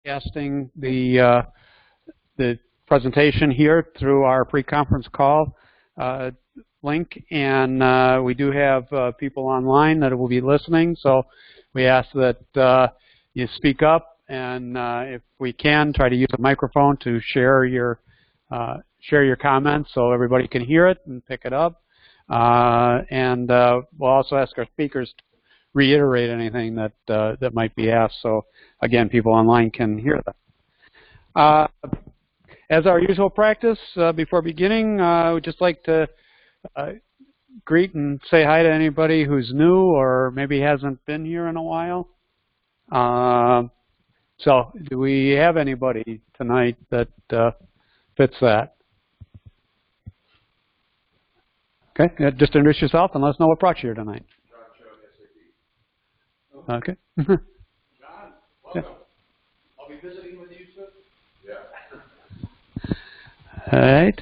casting the presentation here through our pre-conference call link, and we do have people online that will be listening, so we ask that you speak up, and if we can, try to use a microphone to share your comments so everybody can hear it and pick it up. And we'll also ask our speakers to reiterate anything that that might be asked, so again, people online can hear that. As our usual practice, before beginning, I would just like to greet and say hi to anybody who's new or maybe hasn't been here in a while. So, do we have anybody tonight that fits that? Okay, just introduce yourself and let us know what brought you here tonight. Okay. John, welcome. Yeah. I'll be visiting with you soon. Yeah. All right.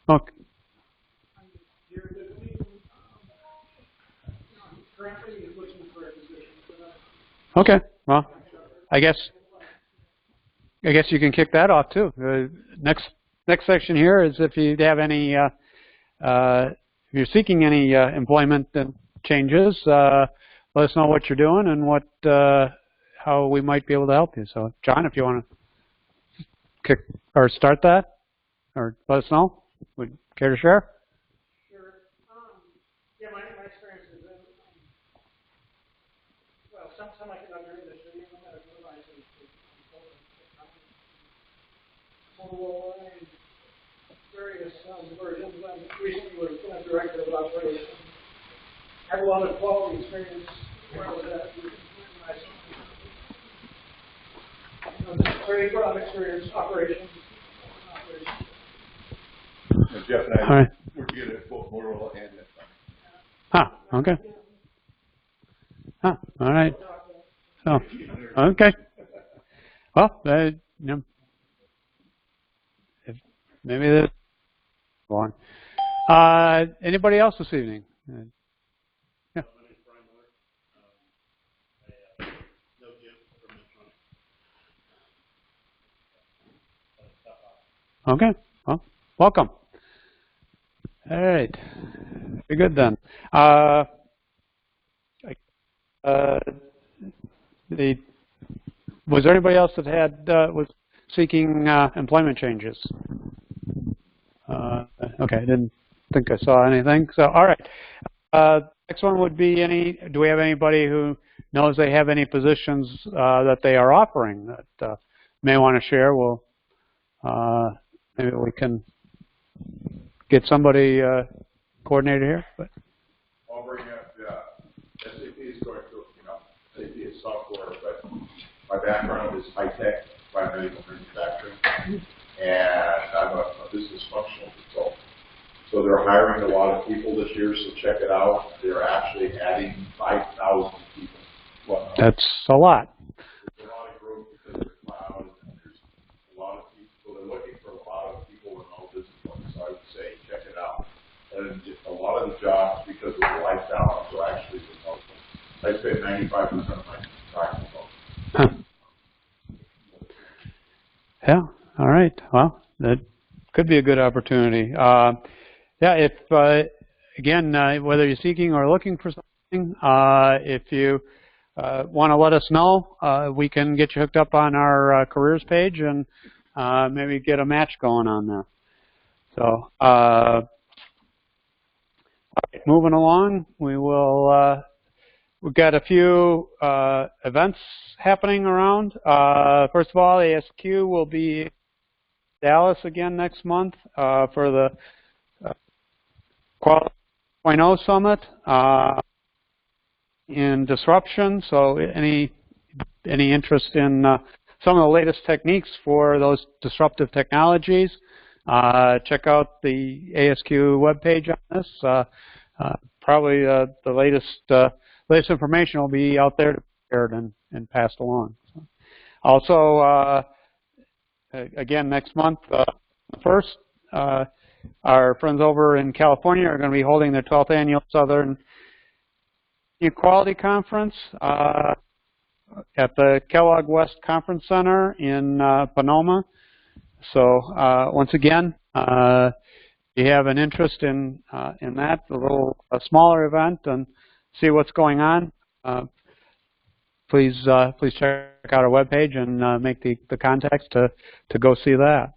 Okay. Okay. Well, I guess you can kick that off too. Next section here is if you have any, if you're seeking any employment changes, let us know what you're doing and what how we might be able to help you. So, John, if you want to kick or start that, or let us know, would you care to share? Sure. Yeah, my experience is in well, some semiconductor industry, medical devices, various versions. I recently was director of operations. I have a lot of quality experience where I was at. Very broad experience, operations. Jeff and I right. were together at both Motorola and Huh, okay. Huh, all right. So, okay. Well, you know, if maybe that's on. Anybody else this evening? Yeah. Okay. Well, welcome. All right. Very good then. Was there anybody else that had was seeking employment changes? Okay, I didn't think I saw anything. So, all right. Next one would be do we have anybody who knows they have any positions that they are offering that may want to share? Well, maybe we can get somebody coordinated here. But I'll bring up SAP is going to, SAP is software, but my background is high tech, primarily manufacturing, and I'm a business functional consultant. So they're hiring a lot of people this year, so check it out. They're actually adding 5,000 people. Well, that's a lot. There's a lot of growth because of the cloud, and there's a lot of people. So they're looking for a lot of people in all disciplines. So I would say check it out. And a lot of the jobs, because of the life balance, are actually remote. I spend 95% of my time remote. Huh. Yeah. All right. Well, that could be a good opportunity. Yeah. If again, whether you're seeking or looking for something, if you want to let us know, we can get you hooked up on our careers page and maybe get a match going on there. So, moving along, we will. We've got a few events happening around. First of all, ASQ will be in Dallas again next month for the Quality 2.0 Summit in disruption. So, any interest in some of the latest techniques for those disruptive technologies? Check out the ASQ webpage on this. Probably the latest information will be out there to be shared and passed along. Also, again, next month, first, our friends over in California are going to be holding their 12th annual Southern Equality Conference. at the Kellogg West Conference Center in Panoma. So once again, if you have an interest in that, a smaller event, and see what's going on, please check out our webpage and make the contacts to go see that.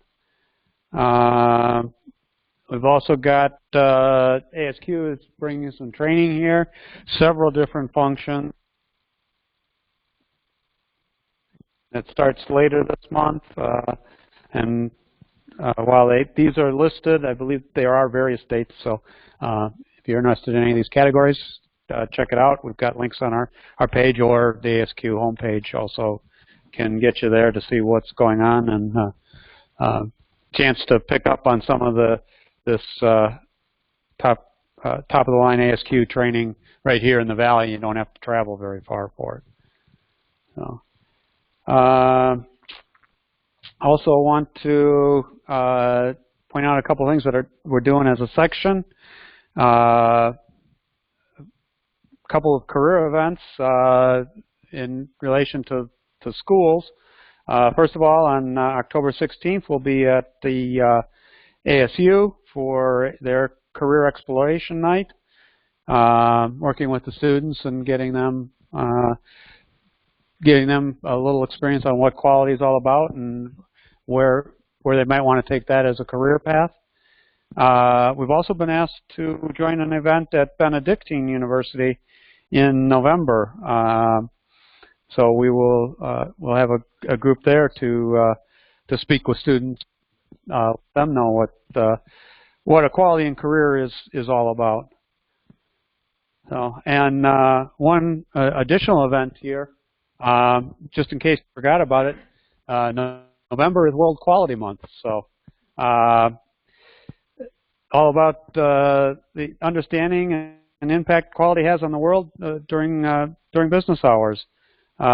We've also got ASQ is bringing some training here, several different functions. It starts later this month, and while these are listed, I believe there are various dates. So if you're interested in any of these categories, check it out. We've got links on our page, or the ASQ homepage also can get you there to see what's going on, and chance to pick up on some of this top of the line ASQ training right here in the Valley. You don't have to travel very far for it. So, also want to point out a couple of things that we're doing as a section. A couple of career events in relation to schools. First of all, on October 16th, we'll be at the ASU for their career exploration night, working with the students and getting them a little experience on what quality is all about and where they might want to take that as a career path. We've also been asked to join an event at Benedictine University in November. So we'll have a group there to speak with students, let them know what equality in career is all about. So, and one additional event here, just in case you forgot about it, November is World Quality Month. So all about the understanding and impact quality has on the world during business hours, in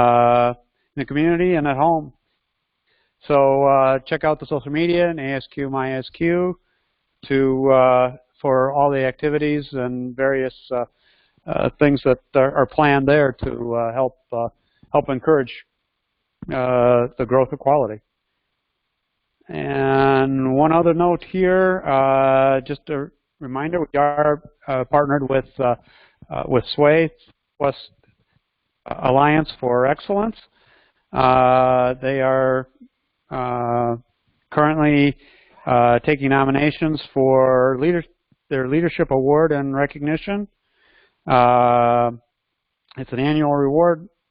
the community and at home. So check out the social media and ASQ MyASQ for all the activities and various things that are planned there to help encourage the growth of quality. And one other note here, just a reminder, we are partnered with SWAY, West Alliance for Excellence. They are currently taking nominations for their Leadership Award and recognition. It's an annual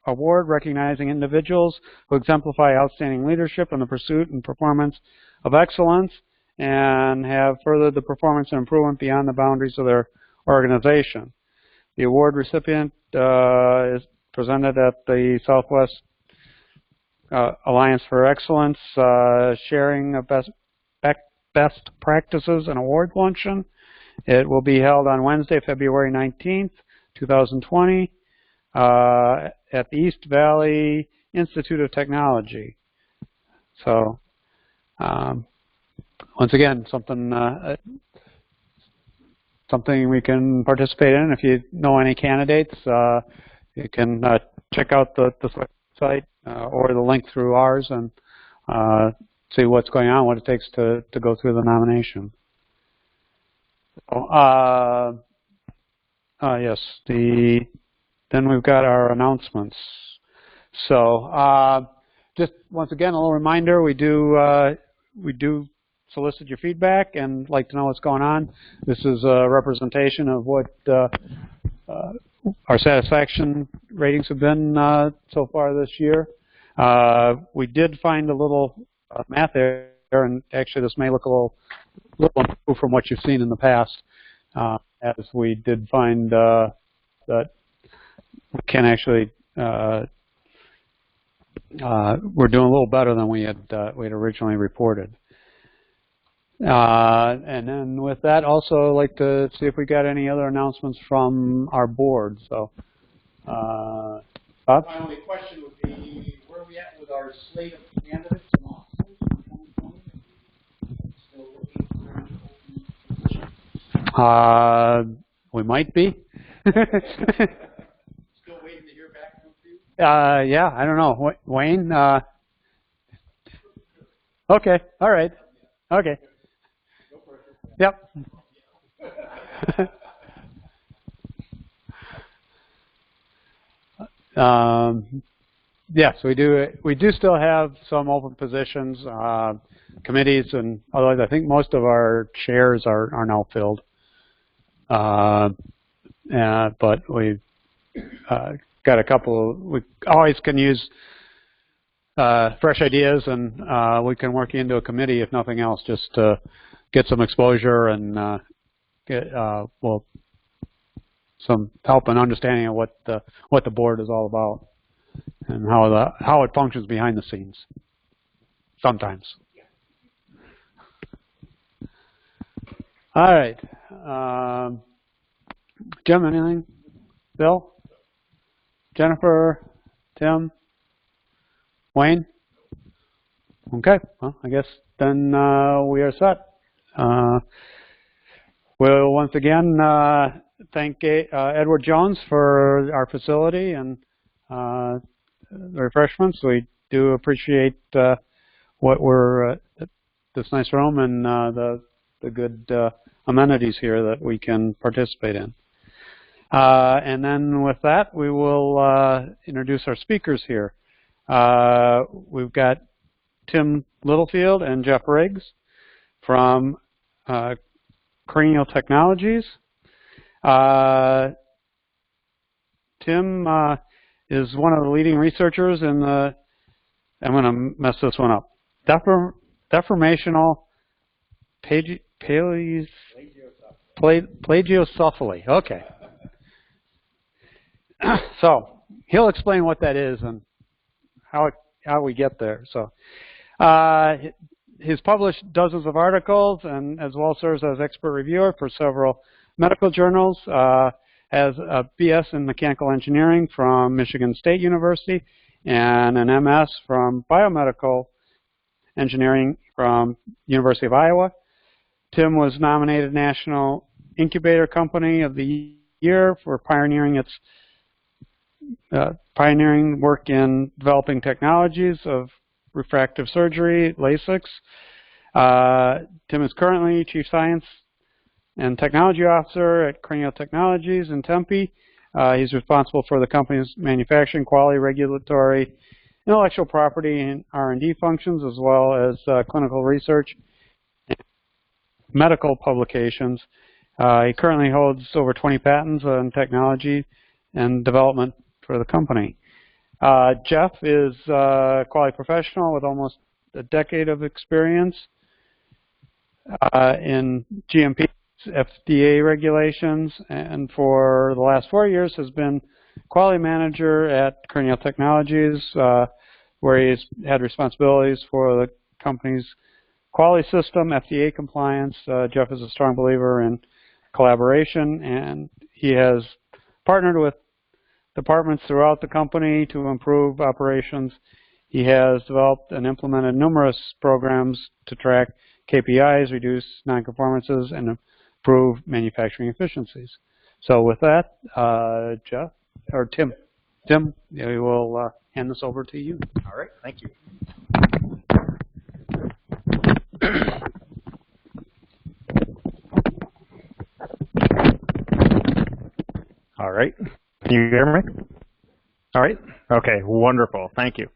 award recognizing individuals who exemplify outstanding leadership in the pursuit and performance of excellence and have furthered the performance and improvement beyond the boundaries of their organization. The award recipient is presented at the Southwest Alliance for Excellence sharing of best practices and award luncheon. It will be held on Wednesday, February 19th, 2020 at the East Valley Institute of Technology. So once again, something we can participate in. If you know any candidates, you can check out the website or the link through ours and see what's going on, what it takes to go through the nomination. Yes, then we've got our announcements. So just once again, a little reminder, we do solicit your feedback and like to know what's going on. This is a representation of what our satisfaction ratings have been so far this year. We did find a little math error, and actually this may look a little improved from what you've seen in the past, as we did find that we can actually we're doing a little better than we had originally reported. And then with that, also I'd like to see if we got any other announcements from our board. So, Bob? My only question would be, where are we at with our slate of candidates and officers for 2020? Still looking for open positions? We might be. Still waiting to hear back from you? Yeah, I don't know. Wayne? Okay, all right. Okay. Yep. Yes, we do. We do still have some open positions, committees, and otherwise, I think most of our chairs are now filled. But we've got a couple. We always can use fresh ideas, and we can work into a committee if nothing else, just to get some exposure and get well some help and understanding of what the board is all about and how it functions behind the scenes. Sometimes. All right, Jim, anything? Bill, Jennifer, Tim, Wayne. Okay, well, I guess then we are set. We'll once again thank Edward Jones for our facility and the refreshments. We do appreciate what we're this nice room and the good amenities here that we can participate in. And then with that, we will introduce our speakers here. We've got Tim Littlefield and Jeff Riggs from Cranial Technologies. Tim is one of the leading researchers in the, I'm going to mess this one up, deformational plagiocephaly. Okay. So he'll explain what that is and how we get there. So he's published dozens of articles and as well serves as expert reviewer for several medical journals. Has a BS in mechanical engineering from Michigan State University and an MS from biomedical engineering from University of Iowa. Tim was nominated National Incubator Company of the Year for pioneering work in developing technologies of refractive surgery, LASIK. Tim is currently Chief Science and Technology Officer at Cranial Technologies in Tempe. He's responsible for the company's manufacturing, quality, regulatory, intellectual property, and R&D functions, as well as clinical research and medical publications. He currently holds over 20 patents on technology and development for the company. Jeff is a quality professional with almost a decade of experience in GMP, FDA regulations, and for the last 4 years has been quality manager at Cranial Technologies, where he's had responsibilities for the company's quality system, FDA compliance. Jeff is a strong believer in collaboration, and he has partnered with departments throughout the company to improve operations. He has developed and implemented numerous programs to track KPIs, reduce non-conformances, and improve manufacturing efficiencies. So with that, Jeff, or Tim, we will hand this over to you. All right, thank you. All right, can you hear me? All right, okay, wonderful, thank you.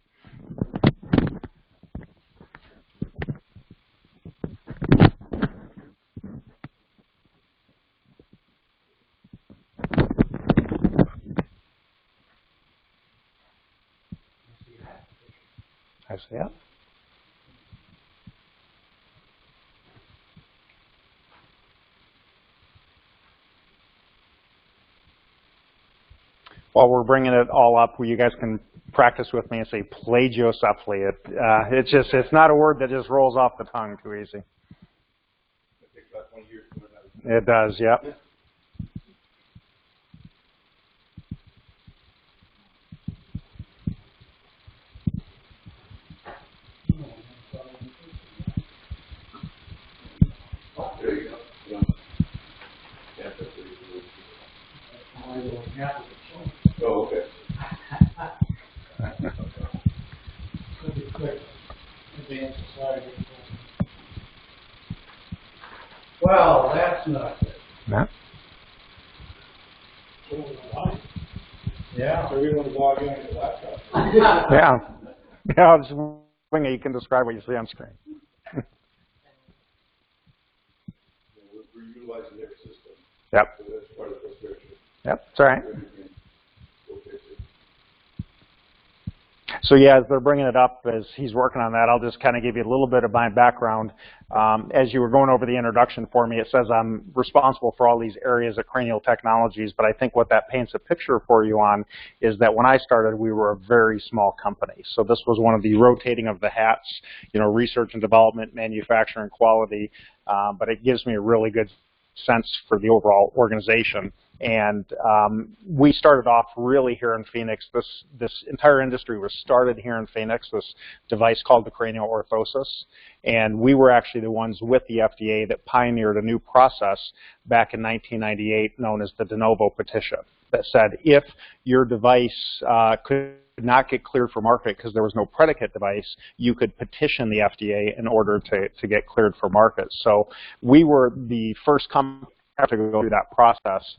I see that. While we're bringing it all up, you guys can practice with me and say plagiocephaly. It's not a word that just rolls off the tongue too easy. It does, yep. Oh, okay. Well, that's not good. Yeah. Yeah. So we want to log into the laptop. Yeah. Yeah, just wing it. You can describe what you see on screen. We're utilizing their system. Yep. So that's part of the frustration. Yep. It's all right. We'll fix it. So yeah, as they're bringing it up, as he's working on that, I'll just kind of give you a little bit of my background. As you were going over the introduction for me, it says I'm responsible for all these areas at Cranial Technologies, but I think what that paints a picture for you on is that when I started, we were a very small company. So this was one of the rotating of the hats, you know, research and development, manufacturing, quality, but it gives me a really good sense for the overall organization. And we started off really here in Phoenix. This entire industry was started here in Phoenix, this device called the cranial orthosis. And we were actually the ones with the FDA that pioneered a new process back in 1998 known as the de novo petition that said if your device could not get cleared for market because there was no predicate device, you could petition the FDA in order to get cleared for market. So we were the first company to go through that process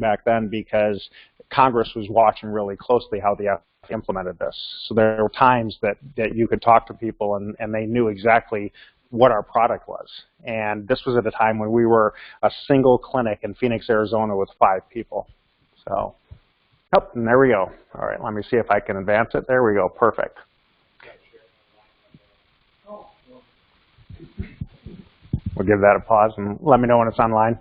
back then because Congress was watching really closely how the FDA implemented this. So there were times that you could talk to people and they knew exactly what our product was. And this was at a time when we were a single clinic in Phoenix, Arizona with 5 people. So, yep, and there we go. All right, let me see if I can advance it. There we go, perfect. We'll give that a pause and let me know when it's online.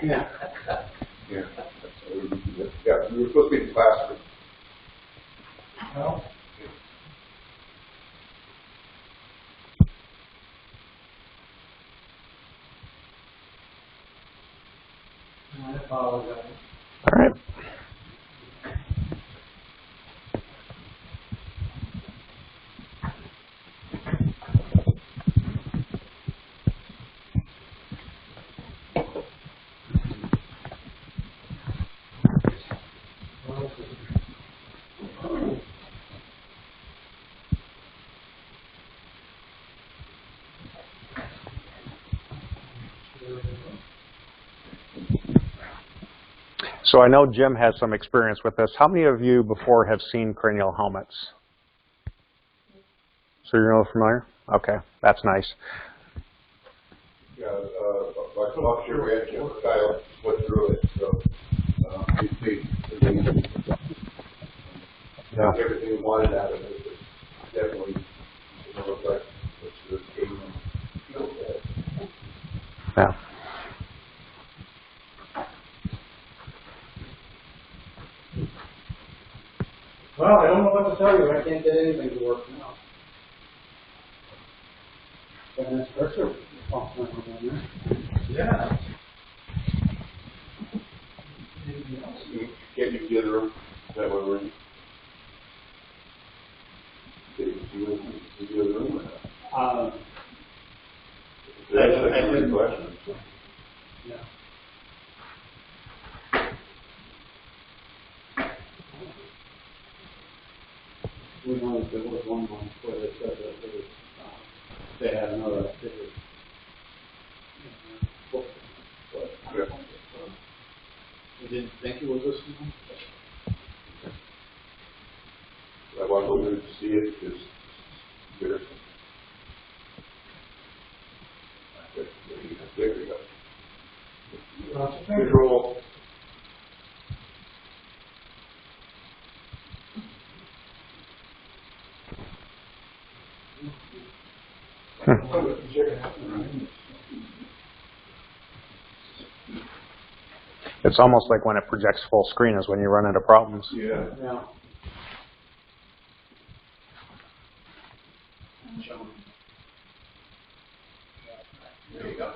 Yeah. Yeah. Yeah, we were supposed to be in class. Well, I apologize. All right. So I know Jim has some experience with this. How many of you before have seen cranial helmets? So you're a little familiar? Okay, that's nice. Yeah, like last year we had Jim Kyle went through it, so not everything we wanted out of it, but definitely look like what's the game and feel bad. Yeah. Well, I don't know what to tell you. I can't get anything to work now. And this pressure pump went on there. Yeah. Get you to the other room. Is that what we're in? Get you to the other room or not? That's a good question. Yeah. We know there was one month where they said that there was, they had another activity. We didn't think it was this one. I want to go there to see it because there's. There we go. Control. It's almost like when it projects full screen is when you run into problems. Yeah. Yeah. There you go.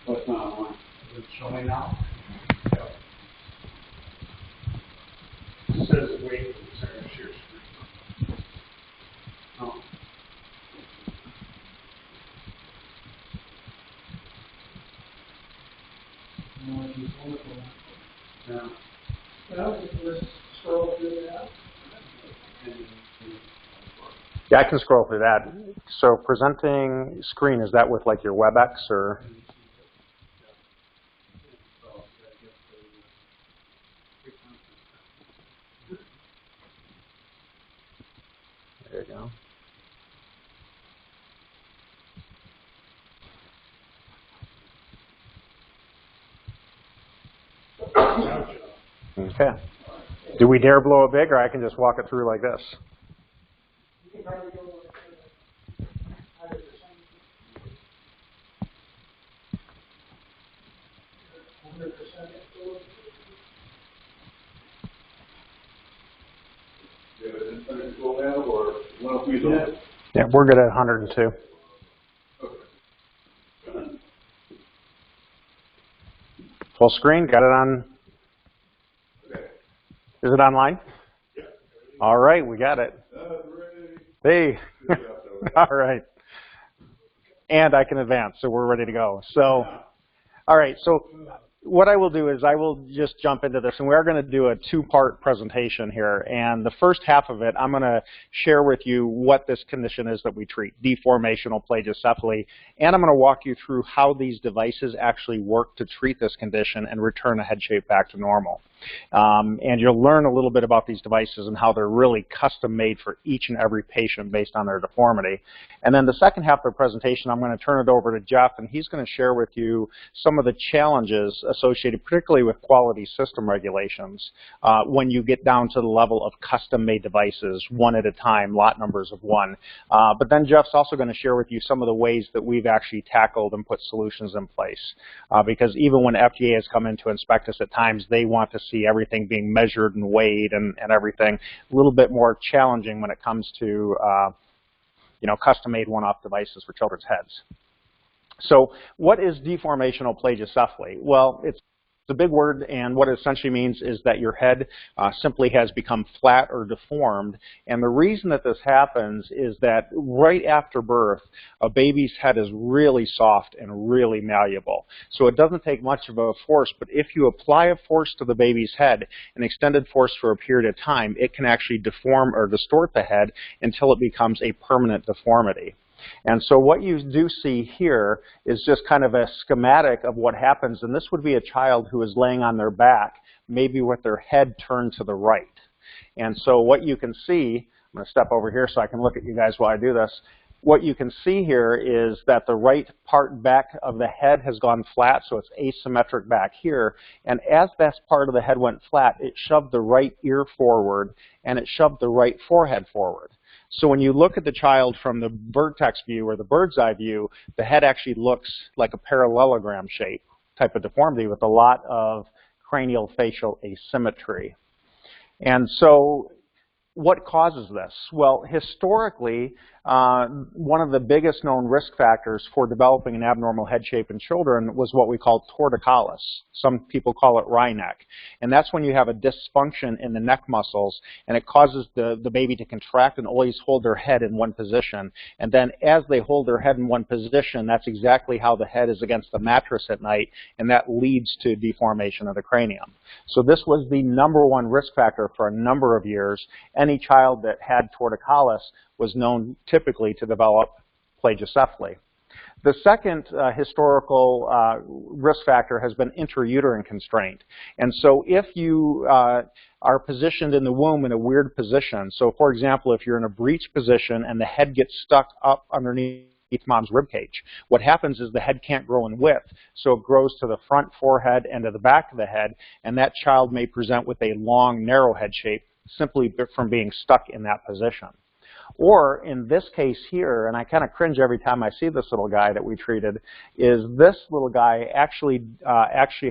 What's not online? Is it showing now? It says wait for the second share screen. Oh. Yeah. Well, let's scroll through that. Yeah, I can scroll through that. So presenting screen, is that with like your WebEx or? There you go. Okay. Do we dare blow it big, or I can just walk it through like this? You can probably go with 100%. Or one of these on? Yeah, we're good at 102. Full screen, got it on. Is it online? All right, we got it. Hey, all right. And I can advance, so we're ready to go. So, all right, so what I will do is I will just jump into this, and we are going to do a two-part presentation here. And the first half of it, I'm going to share with you what this condition is that we treat, deformational plagiocephaly, and I'm going to walk you through how these devices actually work to treat this condition and return a head shape back to normal. And you'll learn a little bit about these devices and how they're really custom made for each and every patient based on their deformity. And then the second half of the presentation, I'm going to turn it over to Jeff, and he's going to share with you some of the challenges associated particularly with quality system regulations when you get down to the level of custom-made devices, one at a time, lot numbers of one. But then Jeff's also going to share with you some of the ways that we've actually tackled and put solutions in place. Because even when FDA has come in to inspect us at times, they want to see everything being measured and weighed and everything. A little bit more challenging when it comes to custom-made one-off devices for children's heads. So what is deformational plagiocephaly? Well, it's a big word, and what it essentially means is that your head simply has become flat or deformed. And the reason that this happens is that right after birth, a baby's head is really soft and really malleable. So it doesn't take much of a force, but if you apply a force to the baby's head, an extended force for a period of time, it can actually deform or distort the head until it becomes a permanent deformity. And so what you do see here is just kind of a schematic of what happens, and this would be a child who is laying on their back, maybe with their head turned to the right. And so what you can see, I'm going to step over here so I can look at you guys while I do this. What you can see here is that the right part back of the head has gone flat, so it's asymmetric back here. And as that part of the head went flat, it shoved the right ear forward, and it shoved the right forehead forward. So when you look at the child from the vertex view or the bird's eye view, the head actually looks like a parallelogram shape type of deformity with a lot of cranial facial asymmetry. And so what causes this? Well, historically, one of the biggest known risk factors for developing an abnormal head shape in children was what we call torticollis. Some people call it wry neck. And that's when you have a dysfunction in the neck muscles, and it causes the baby to contract and always hold their head in one position. And then as they hold their head in one position, that's exactly how the head is against the mattress at night, and that leads to deformation of the cranium. So this was the #1 risk factor for a number of years. Any child that had torticollis was known typically to develop plagiocephaly. The second historical risk factor has been intrauterine constraint. And so if you are positioned in the womb in a weird position, so for example, if you're in a breech position and the head gets stuck up underneath mom's ribcage, what happens is the head can't grow in width, so it grows to the front forehead and to the back of the head, and that child may present with a long, narrow head shape simply from being stuck in that position. Or in this case here, and I kind of cringe every time I see this little guy that we treated, is this little guy actually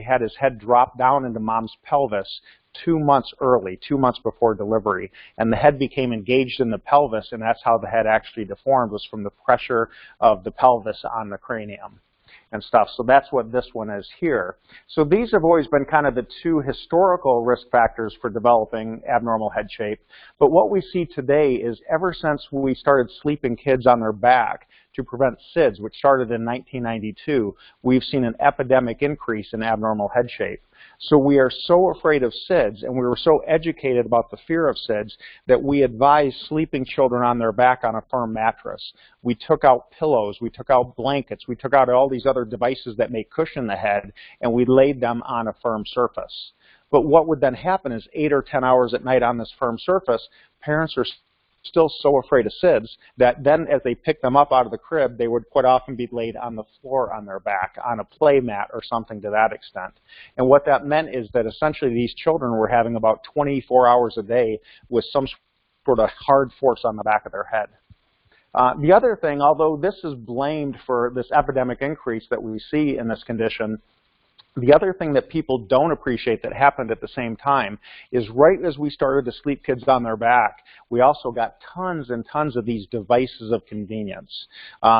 had his head drop down into mom's pelvis 2 months early, 2 months before delivery, and the head became engaged in the pelvis, and that's how the head actually deformed, was from the pressure of the pelvis on the cranium and stuff. So that's what this one is here. So these have always been kind of the two historical risk factors for developing abnormal head shape. But what we see today is ever since we started sleeping kids on their back to prevent SIDS, which started in 1992, we've seen an epidemic increase in abnormal head shape. So we are so afraid of SIDS, and we were so educated about the fear of SIDS, that we advise sleeping children on their back on a firm mattress. We took out pillows, we took out blankets, we took out all these other devices that may cushion the head, and we laid them on a firm surface. But what would then happen is 8 or 10 hours at night on this firm surface, parents are still so afraid of SIDS that then as they pick them up out of the crib, they would quite often be laid on the floor on their back, on a play mat or something to that extent. And what that meant is that essentially these children were having about 24 hours a day with some sort of hard force on the back of their head. The other thing, although this is blamed for this epidemic increase that we see in this condition, the other thing that people don't appreciate that happened at the same time is right as we started to sleep kids on their back, we also got tons and tons of these devices of convenience.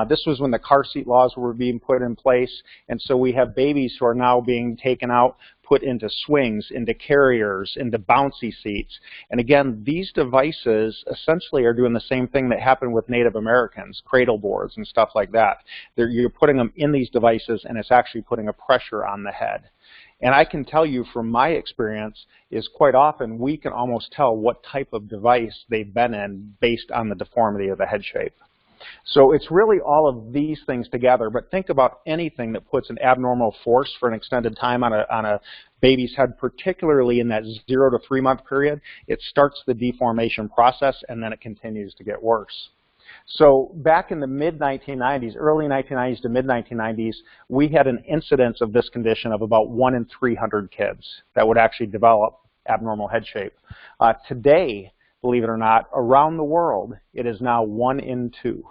This was when the car seat laws were being put in place, and so we have babies who are now being taken out, put into swings, into carriers, into bouncy seats. And again, these devices essentially are doing the same thing that happened with Native Americans, cradle boards and stuff like that. You're putting them in these devices, and it's actually putting a pressure on the head. And I can tell you from my experience is quite often we can almost tell what type of device they've been in based on the deformity of the head shape. So it's really all of these things together, but think about anything that puts an abnormal force for an extended time on a baby's head, particularly in that 0 to 3 month period. It starts the deformation process, and then it continues to get worse. So back in the mid-1990s, early 1990s to mid-1990s, we had an incidence of this condition of about 1 in 300 kids that would actually develop abnormal head shape. Today, believe it or not, around the world, it is now 1 in 2.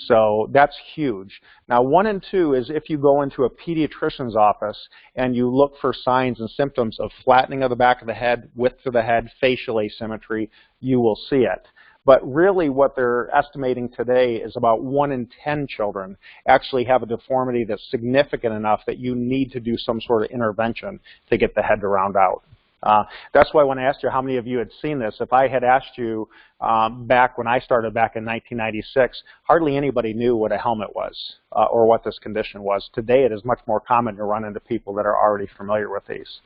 So that's huge. Now, 1 in 2 is if you go into a pediatrician's office and you look for signs and symptoms of flattening of the back of the head, width of the head, facial asymmetry, you will see it. But really what they're estimating today is about 1 in 10 children actually have a deformity that's significant enough that you need to do some sort of intervention to get the head to round out. That's why when I asked you how many of you had seen this, if I had asked you back when I started back in 1996, hardly anybody knew what a helmet was or what this condition was. Today it is much more common to run into people that are already familiar with these.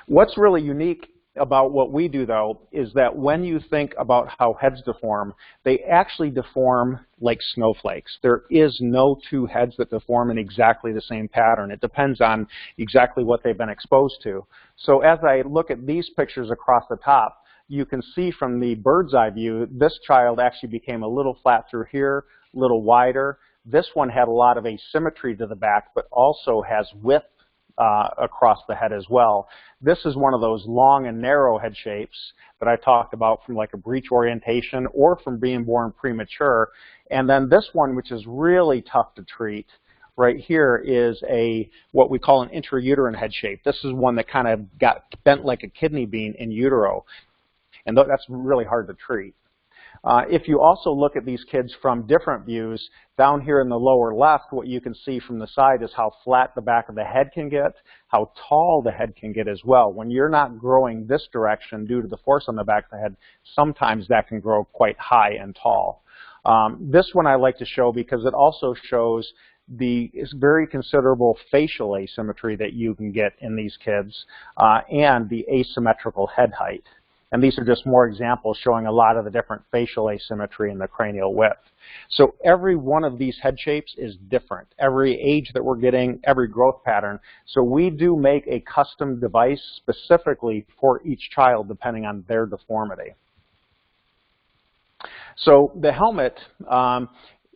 What's really unique about what we do, though, is that when you think about how heads deform, they actually deform like snowflakes. There is no two heads that deform in exactly the same pattern. It depends on exactly what they've been exposed to. So as I look at these pictures across the top, you can see from the bird's eye view, this child actually became a little flat through here, a little wider. This one had a lot of asymmetry to the back, but also has width across the head as well. This is one of those long and narrow head shapes that I talked about from like a breech orientation or from being born premature. And then this one, which is really tough to treat, right here is what we call an intrauterine head shape. This is one that kind of got bent like a kidney bean in utero. And that's really hard to treat. If you also look at these kids from different views, down here in the lower left, what you can see from the side is how flat the back of the head can get, how tall the head can get as well. When you're not growing this direction due to the force on the back of the head, sometimes that can grow quite high and tall. This one I like to show because it also shows the very considerable facial asymmetry that you can get in these kids and the asymmetrical head height. And these are just more examples showing a lot of the different facial asymmetry in the cranial width. So every one of these head shapes is different. Every age that we're getting, every growth pattern. So we do make a custom device specifically for each child depending on their deformity. So the helmet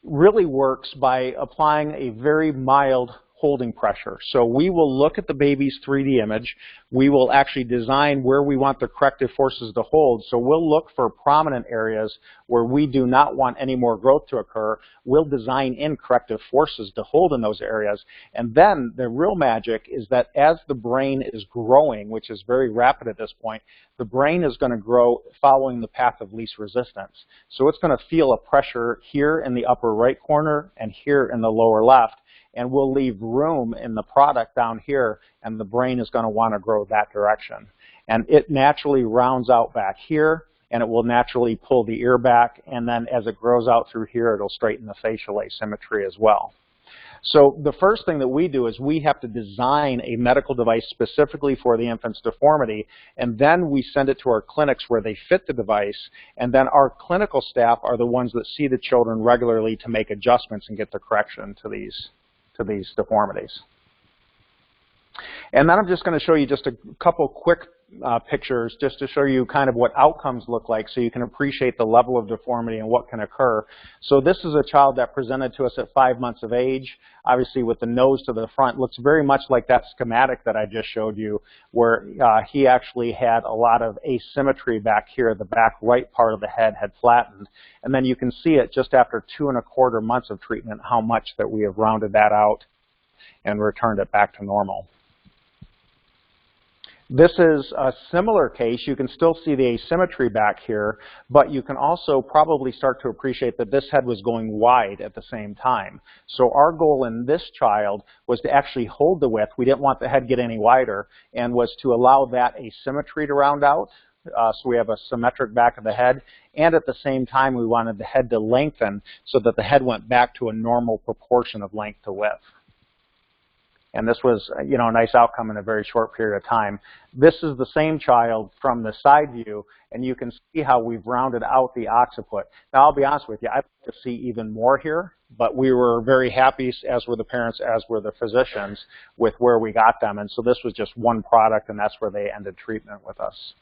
really works by applying a very mild holding pressure. So we will look at the baby's 3D image. We will actually design where we want the corrective forces to hold. So we'll look for prominent areas where we do not want any more growth to occur. We'll design in corrective forces to hold in those areas. And then the real magic is that as the brain is growing, which is very rapid at this point, the brain is going to grow following the path of least resistance. So it's going to feel a pressure here in the upper right corner and here in the lower left, and we'll leave room in the product down here, and the brain is going to want to grow that direction. And it naturally rounds out back here, and it will naturally pull the ear back, and then as it grows out through here, it'll straighten the facial asymmetry as well. So the first thing that we do is we have to design a medical device specifically for the infant's deformity, and then we send it to our clinics where they fit the device, and then our clinical staff are the ones that see the children regularly to make adjustments and get the correction to these deformities. And then I'm just going to show you just a couple quick pictures just to show you kind of what outcomes look like so you can appreciate the level of deformity and what can occur. So this is a child that presented to us at 5 months of age, obviously with the nose to the front. Looks very much like that schematic that I just showed you, where he actually had a lot of asymmetry back here. The back right part of the head had flattened. And then you can see it just after 2¼ months of treatment how much that we have rounded that out and returned it back to normal. This is a similar case. You can still see the asymmetry back here, but you can also probably start to appreciate that this head was going wide at the same time. So our goal in this child was to actually hold the width. We didn't want the head to get any wider, and was to allow that asymmetry to round out. So we have a symmetric back of the head, and at the same time we wanted the head to lengthen so that the head went back to a normal proportion of length to width. And this was, you know, a nice outcome in a very short period of time. This is the same child from the side view, and you can see how we've rounded out the occiput. Now, I'll be honest with you, I'd like to see even more here, but we were very happy, as were the parents, as were the physicians, with where we got them. And so this was just one product, and that's where they ended treatment with us.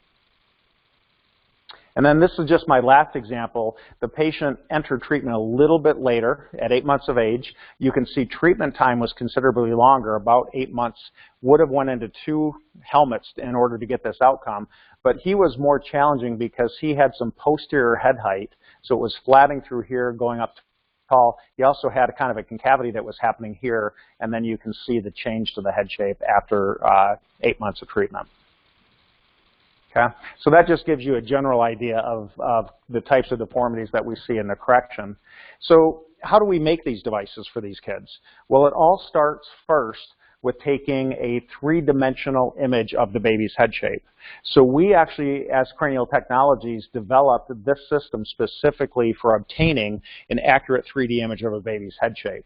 And then this is just my last example. The patient entered treatment a little bit later, at 8 months of age. You can see treatment time was considerably longer, about 8 months. Would have went into 2 helmets in order to get this outcome. But he was more challenging because he had some posterior head height, so it was flatting through here, going up tall. He also had a kind of a concavity that was happening here, and then you can see the change to the head shape after 8 months of treatment. Okay, so that just gives you a general idea of the types of deformities that we see in the correction. So how do we make these devices for these kids? Well, it all starts first with taking a 3-dimensional image of the baby's head shape. So we actually, as Cranial Technologies, developed this system specifically for obtaining an accurate 3D image of a baby's head shape.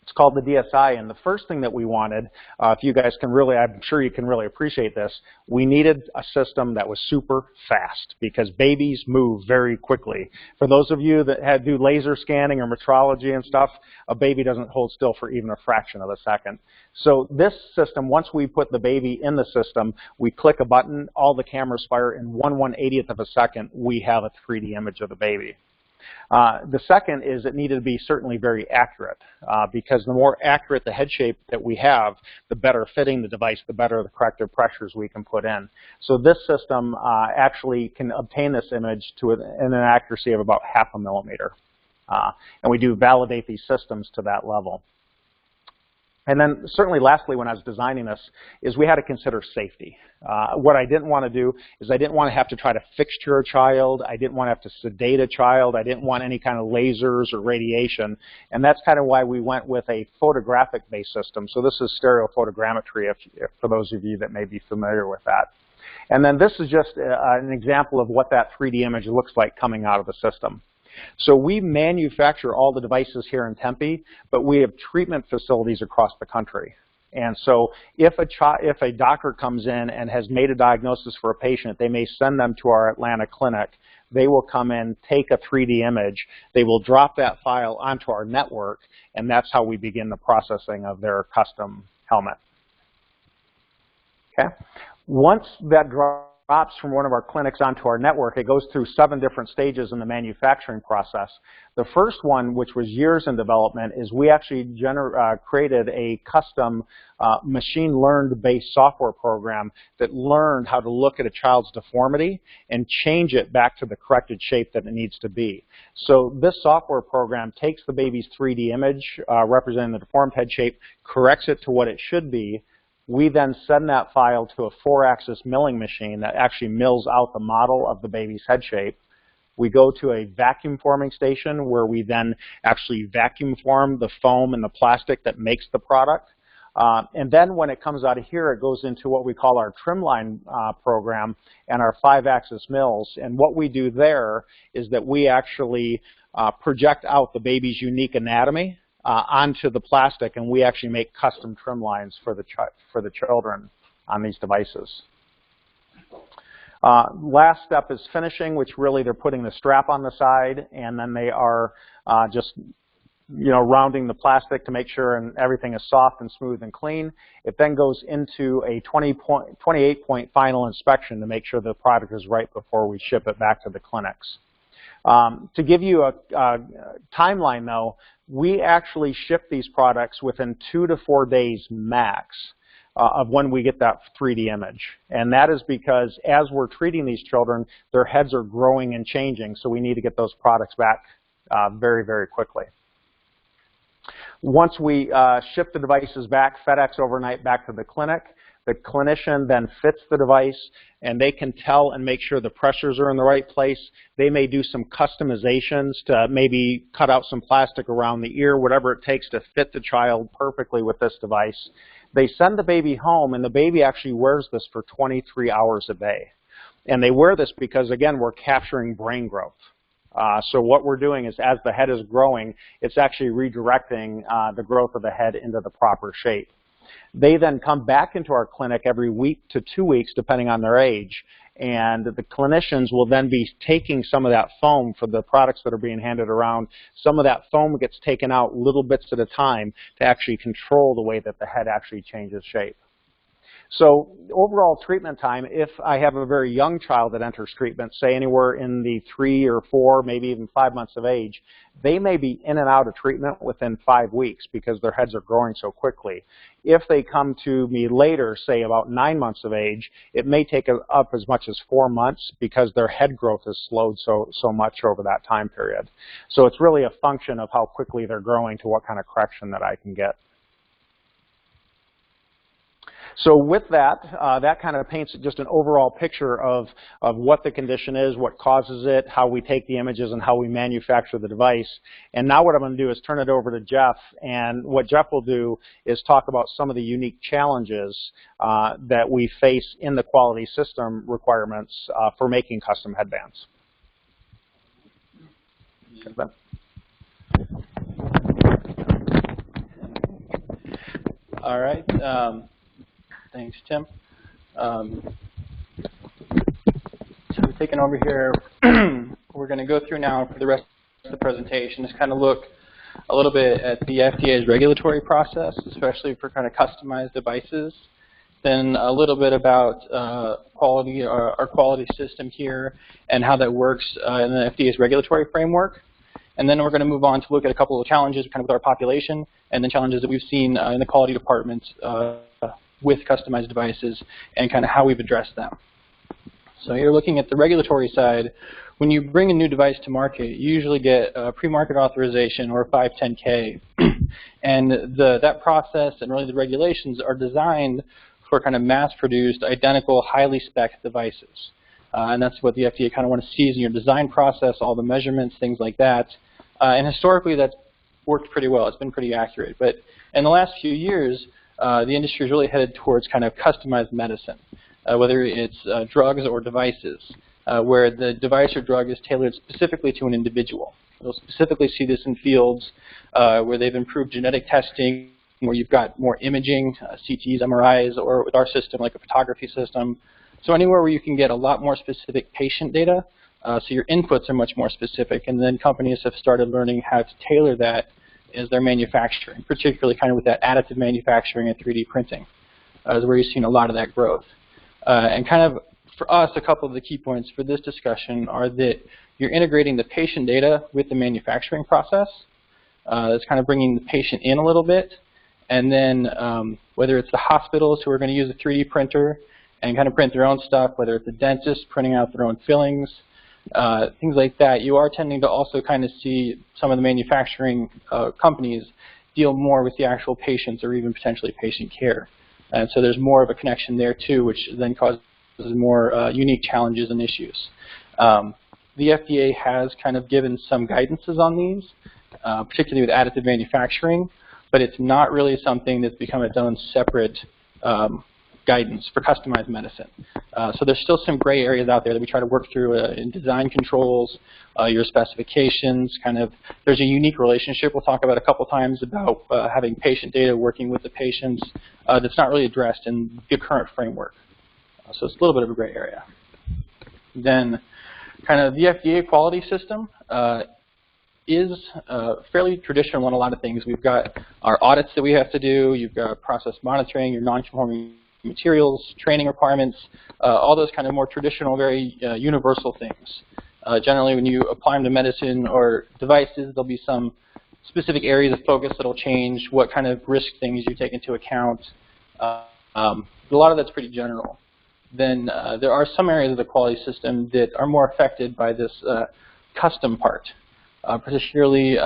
It's called the DSI, and the first thing that we wanted, if you guys can really, I'm sure you can really appreciate this, we needed a system that was super fast because babies move very quickly. For those of you that do laser scanning or metrology and stuff, a baby doesn't hold still for even a fraction of a second. So this system, once we put the baby in the system, we click a button, all the cameras fire, in 1/180th of a second, we have a 3D image of the baby. The second is it needed to be certainly very accurate because the more accurate the head shape that we have, the better fitting the device, the better the corrective pressures we can put in. So this system actually can obtain this image to an accuracy of about 0.5 millimeter. And we do validate these systems to that level. And then certainly lastly, when I was designing this, is we had to consider safety. What I didn't want to do is I didn't want to have to try to fixture a child. I didn't want to have to sedate a child. I didn't want any kind of lasers or radiation. And that's kind of why we went with a photographic-based system. So this is stereophotogrammetry, if for those of you that may be familiar with that. And then this is just an example of what that 3D image looks like coming out of the system. So we manufacture all the devices here in Tempe, but we have treatment facilities across the country. And so if a doctor comes in and has made a diagnosis for a patient, they may send them to our Atlanta clinic. They will come in, take a 3D image, they will drop that file onto our network, and that's how we begin the processing of their custom helmet. Okay? Once that drops from one of our clinics onto our network, it goes through 7 different stages in the manufacturing process. The first one, which was years in development, is we actually created a custom machine-learned based software program that learned how to look at a child's deformity and change it back to the corrected shape that it needs to be. So this software program takes the baby's 3D image representing the deformed head shape, corrects it to what it should be. We then send that file to a 4-axis milling machine that actually mills out the model of the baby's head shape. We go to a vacuum forming station where we then actually vacuum form the foam and the plastic that makes the product. And then when it comes out of here, it goes into what we call our trim line program and our 5-axis mills. And what we do there is that we actually project out the baby's unique anatomy onto the plastic, and we actually make custom trim lines for the children on these devices. Last step is finishing, which really they're putting the strap on the side, and then they are just rounding the plastic to make sure and everything is soft and smooth and clean. It then goes into a 28-point final inspection to make sure the product is right before we ship it back to the clinics. To give you a timeline, though, we actually ship these products within 2 to 4 days max of when we get that 3D image. And that is because as we're treating these children, their heads are growing and changing, so we need to get those products back very, very quickly. Once we ship the devices back, FedEx overnight back to the clinic, the clinician then fits the device, and they can tell and make sure the pressures are in the right place. They may do some customizations to maybe cut out some plastic around the ear, whatever it takes to fit the child perfectly with this device. They send the baby home, and the baby actually wears this for 23 hours a day. And they wear this because, again, we're capturing brain growth. So what we're doing is as the head is growing, it's actually redirecting the growth of the head into the proper shape. They then come back into our clinic every week to 2 weeks, depending on their age, and the clinicians will then be taking some of that foam for the products that are being handed around. Some of that foam gets taken out little bits at a time to actually control the way that the head actually changes shape. So overall treatment time, if I have a very young child that enters treatment, say anywhere in the 3 or 4, maybe even 5 months of age, they may be in and out of treatment within 5 weeks because their heads are growing so quickly. If they come to me later, say about 9 months of age, it may take up as much as 4 months because their head growth has slowed so much over that time period. So it's really a function of how quickly they're growing to what kind of correction that I can get. So with that, that kind of paints just an overall picture of what the condition is, what causes it, how we take the images, and how we manufacture the device. And now what I'm going to do is turn it over to Jeff. And what Jeff will do is talk about some of the unique challenges that we face in the quality system requirements for making custom headbands. All right. Thanks, Tim. So we're taking over here. We're going to go through now for the rest of the presentation, just kind of look a little bit at the FDA's regulatory process, especially for kind of customized devices. Then a little bit about quality, our quality system here, and how that works in the FDA's regulatory framework. And then we're going to move on to look at a couple of challenges kind of with our population, and then challenges that we've seen in the quality departments with customized devices and kind of how we've addressed them. So you're looking at the regulatory side. When you bring a new device to market, you usually get a pre-market authorization or a 510K. And that process and really the regulations are designed for kind of mass-produced, identical, highly spec'd devices. And that's what the FDA kind of want to see in your design process, all the measurements, things like that. And historically, that's worked pretty well. It's been pretty accurate. But in the last few years, the industry is really headed towards kind of customized medicine, whether it's drugs or devices, where the device or drug is tailored specifically to an individual. You'll specifically see this in fields where they've improved genetic testing, where you've got more imaging, CTs, MRIs, or with our system, like a photography system. So anywhere where you can get a lot more specific patient data, so your inputs are much more specific, and then companies have started learning how to tailor that as their manufacturing, particularly kind of with that additive manufacturing and 3D printing, is where you've seen a lot of that growth. And kind of for us, a couple of the key points for this discussion are that you're integrating the patient data with the manufacturing process. It's kind of bringing the patient in a little bit. And then whether it's the hospitals who are going to use a 3D printer and kind of print their own stuff, whether it's the dentist printing out their own fillings, things like that, you are tending to also kind of see some of the manufacturing companies deal more with the actual patients or even potentially patient care. And so there's more of a connection there too, which then causes more unique challenges and issues. The FDA has kind of given some guidances on these, particularly with additive manufacturing, but it's not really something that's become its own separate guidance for customized medicine. So there's still some gray areas out there that we try to work through in design controls, your specifications, kind of, there's a unique relationship we'll talk about a couple times about having patient data working with the patients that's not really addressed in the current framework. So it's a little bit of a gray area. Then kind of the FDA quality system is fairly traditional on a lot of things. We've got our audits that we have to do, you've got process monitoring, your non-conforming materials, training requirements, all those kind of more traditional, very universal things. Generally, when you apply them to medicine or devices, there'll be some specific areas of focus that'll change, what kind of risk things you take into account. A lot of that's pretty general. Then there are some areas of the quality system that are more affected by this custom part, particularly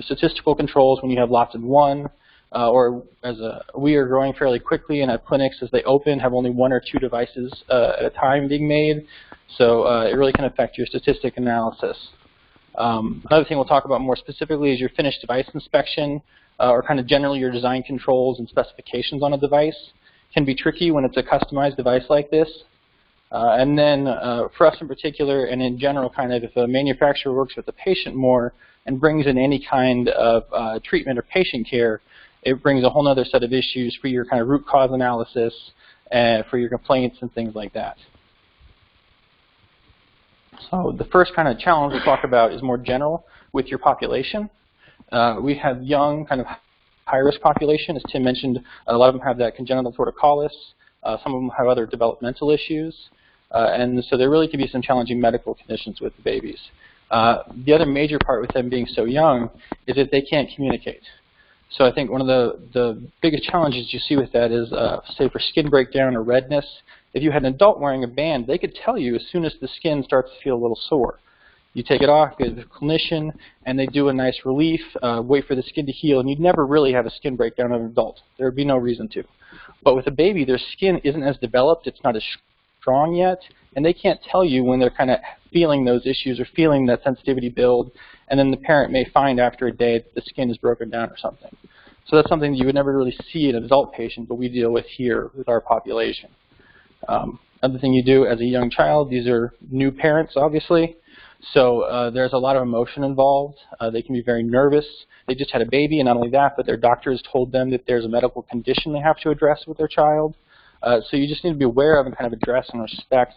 statistical controls when you have lots of one, or as we are growing fairly quickly, and at clinics as they open have only 1 or 2 devices at a time being made. So it really can affect your statistic analysis. Another thing we'll talk about more specifically is your finished device inspection, or kind of generally your design controls and specifications on a device. Can be tricky when it's a customized device like this. And then for us in particular, and in general, kind of if a manufacturer works with the patient more and brings in any kind of treatment or patient care, it brings a whole other set of issues for your kind of root cause analysis, for your complaints and things like that. So the first kind of challenge we'll talk about is more general with your population. We have young, kind of high-risk population. As Tim mentioned, a lot of them have that congenital torticollis. Some of them have other developmental issues. And so there really can be some challenging medical conditions with the babies. The other major part with them being so young is that they can't communicate. So I think one of the biggest challenges you see with that is, say, for skin breakdown or redness. If you had an adult wearing a band, they could tell you as soon as the skin starts to feel a little sore. You take it off, go to the clinician, and they do a nice relief, wait for the skin to heal, and you'd never really have a skin breakdown in an adult. There would be no reason to. But with a baby, their skin isn't as developed, it's not as strong yet, and they can't tell you when they're kind of feeling those issues or feeling that sensitivity build, and then the parent may find after a day that the skin is broken down or something. So that's something that you would never really see in an adult patient, but we deal with here with our population. Another thing you do as a young child, these are new parents, obviously. So there's a lot of emotion involved. They can be very nervous. They just had a baby, and not only that, but their doctors told them that there's a medical condition they have to address with their child. So you just need to be aware of and kind of address and respect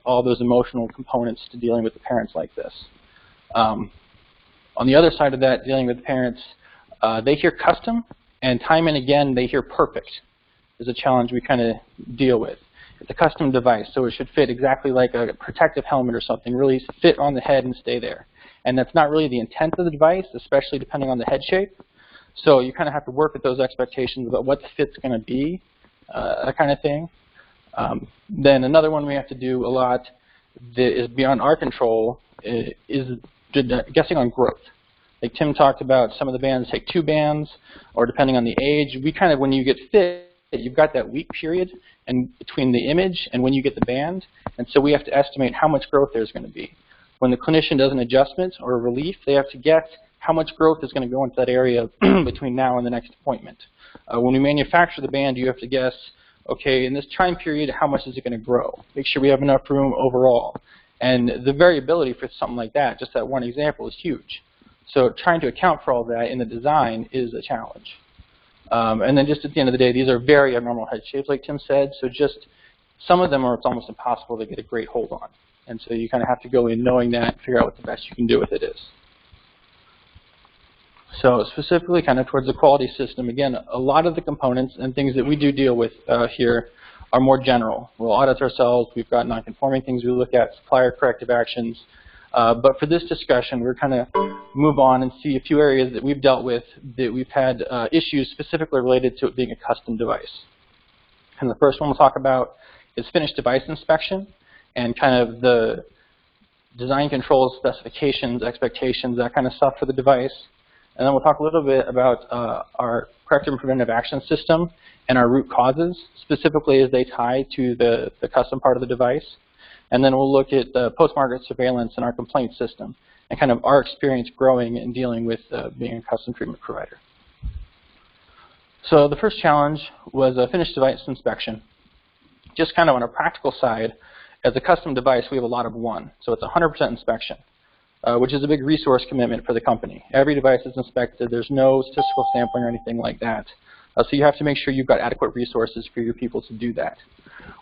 all those emotional components to dealing with the parents like this. On the other side of that, dealing with parents, they hear custom, and time and again they hear perfect is a challenge we kind of deal with. It's a custom device, so it should fit exactly like a protective helmet or something, really fit on the head and stay there. And that's not really the intent of the device, especially depending on the head shape. So you kind of have to work with those expectations about what the fit's going to be, that kind of thing. Then another one we have to do a lot that is beyond our control is guessing on growth. Like Tim talked about, some of the bands take 2 bands, or depending on the age, we kind of, when you get fit, you've got that week period and between the image and when you get the band, and so we have to estimate how much growth there's going to be. When the clinician does an adjustment or a relief, they have to guess how much growth is going to go into that area between now and the next appointment. When we manufacture the band, you have to guess, okay, in this time period, how much is it going to grow? Make sure we have enough room overall. And the variability for something like that, just that one example, is huge. So trying to account for all that in the design is a challenge. And then just at the end of the day, these are very abnormal head shapes, like Tim said. So just some of them are, it's almost impossible to get a great hold on. And so you kind of have to go in knowing that and figure out what the best you can do with it is. So specifically kind of towards the quality system, again, a lot of the components and things that we do deal with here are more general. We'll audit ourselves. We've got non-conforming things we look at, supplier corrective actions. But for this discussion, we're kind of move on and see a few areas that we've dealt with that we've had issues specifically related to it being a custom device. And the first one we'll talk about is finished device inspection and kind of the design controls, specifications, expectations, that kind of stuff for the device. And then we'll talk a little bit about our corrective and preventive action system and our root causes, specifically as they tie to the custom part of the device. And then we'll look at the post-market surveillance and our complaint system and kind of our experience growing and dealing with being a custom treatment provider. So the first challenge was a finished device inspection. Just kind of on a practical side, as a custom device, we have a lot of one. So it's 100% inspection, which is a big resource commitment for the company. Every device is inspected. There's no statistical sampling or anything like that. So you have to make sure you've got adequate resources for your people to do that.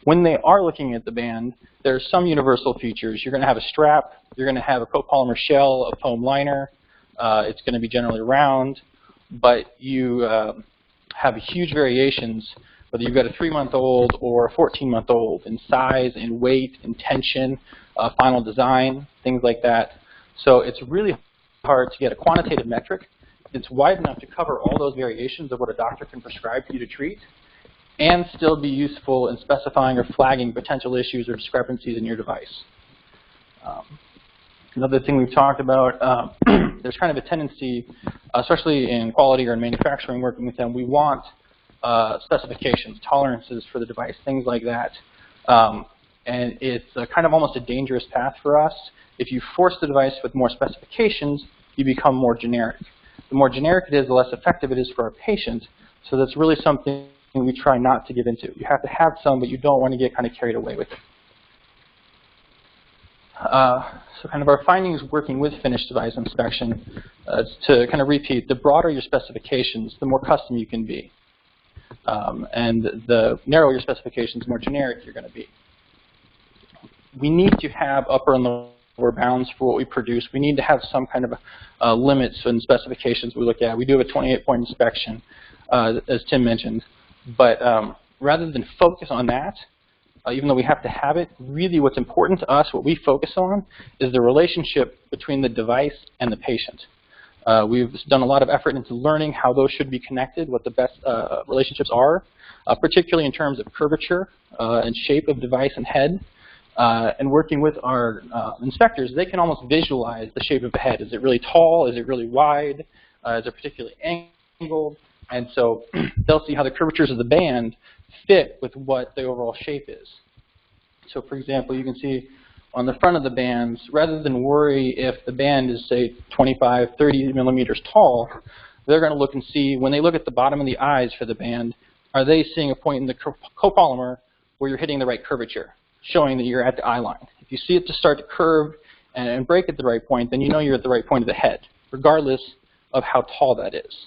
When they are looking at the band, there's some universal features. You're going to have a strap. You're going to have a copolymer shell, a foam liner. It's going to be generally round. But you have huge variations, whether you've got a 3-month-old or a 14-month-old in size, in weight, in tension, final design, things like that. So it's really hard to get a quantitative metric. It's wide enough to cover all those variations of what a doctor can prescribe for you to treat and still be useful in specifying or flagging potential issues or discrepancies in your device. Another thing we've talked about, there's kind of a tendency, especially in quality or in manufacturing, working with them, we want specifications, tolerances for the device, things like that. And it's kind of almost a dangerous path for us. If you force the device with more specifications, you become more generic. The more generic it is, the less effective it is for our patient. So that's really something we try not to give into. You have to have some, but you don't want to get kind of carried away with it. So kind of our findings working with finished device inspection, to kind of repeat, the broader your specifications, the more custom you can be. And the narrower your specifications, the more generic you're going to be. We need to have upper and lower bounds for what we produce. We need to have some kind of limits and specifications we look at. We do have a 28-point inspection, as Tim mentioned. But rather than focus on that, even though we have to have it, really what's important to us, what we focus on, is the relationship between the device and the patient. We've done a lot of effort into learning how those should be connected, what the best relationships are, particularly in terms of curvature and shape of device and head. And working with our inspectors, they can almost visualize the shape of the head. Is it really tall? Is it really wide? Is it particularly angled? And so they'll see how the curvatures of the band fit with what the overall shape is. So for example, you can see on the front of the bands, rather than worry if the band is, say, 25, 30 millimeters tall, they're going to look and see, when they look at the bottom of the eyes for the band, are they seeing a point in the copolymer where you're hitting the right curvature, showing that you're at the eye line. If you see it to start to curve and break at the right point, then you know you're at the right point of the head, regardless of how tall that is.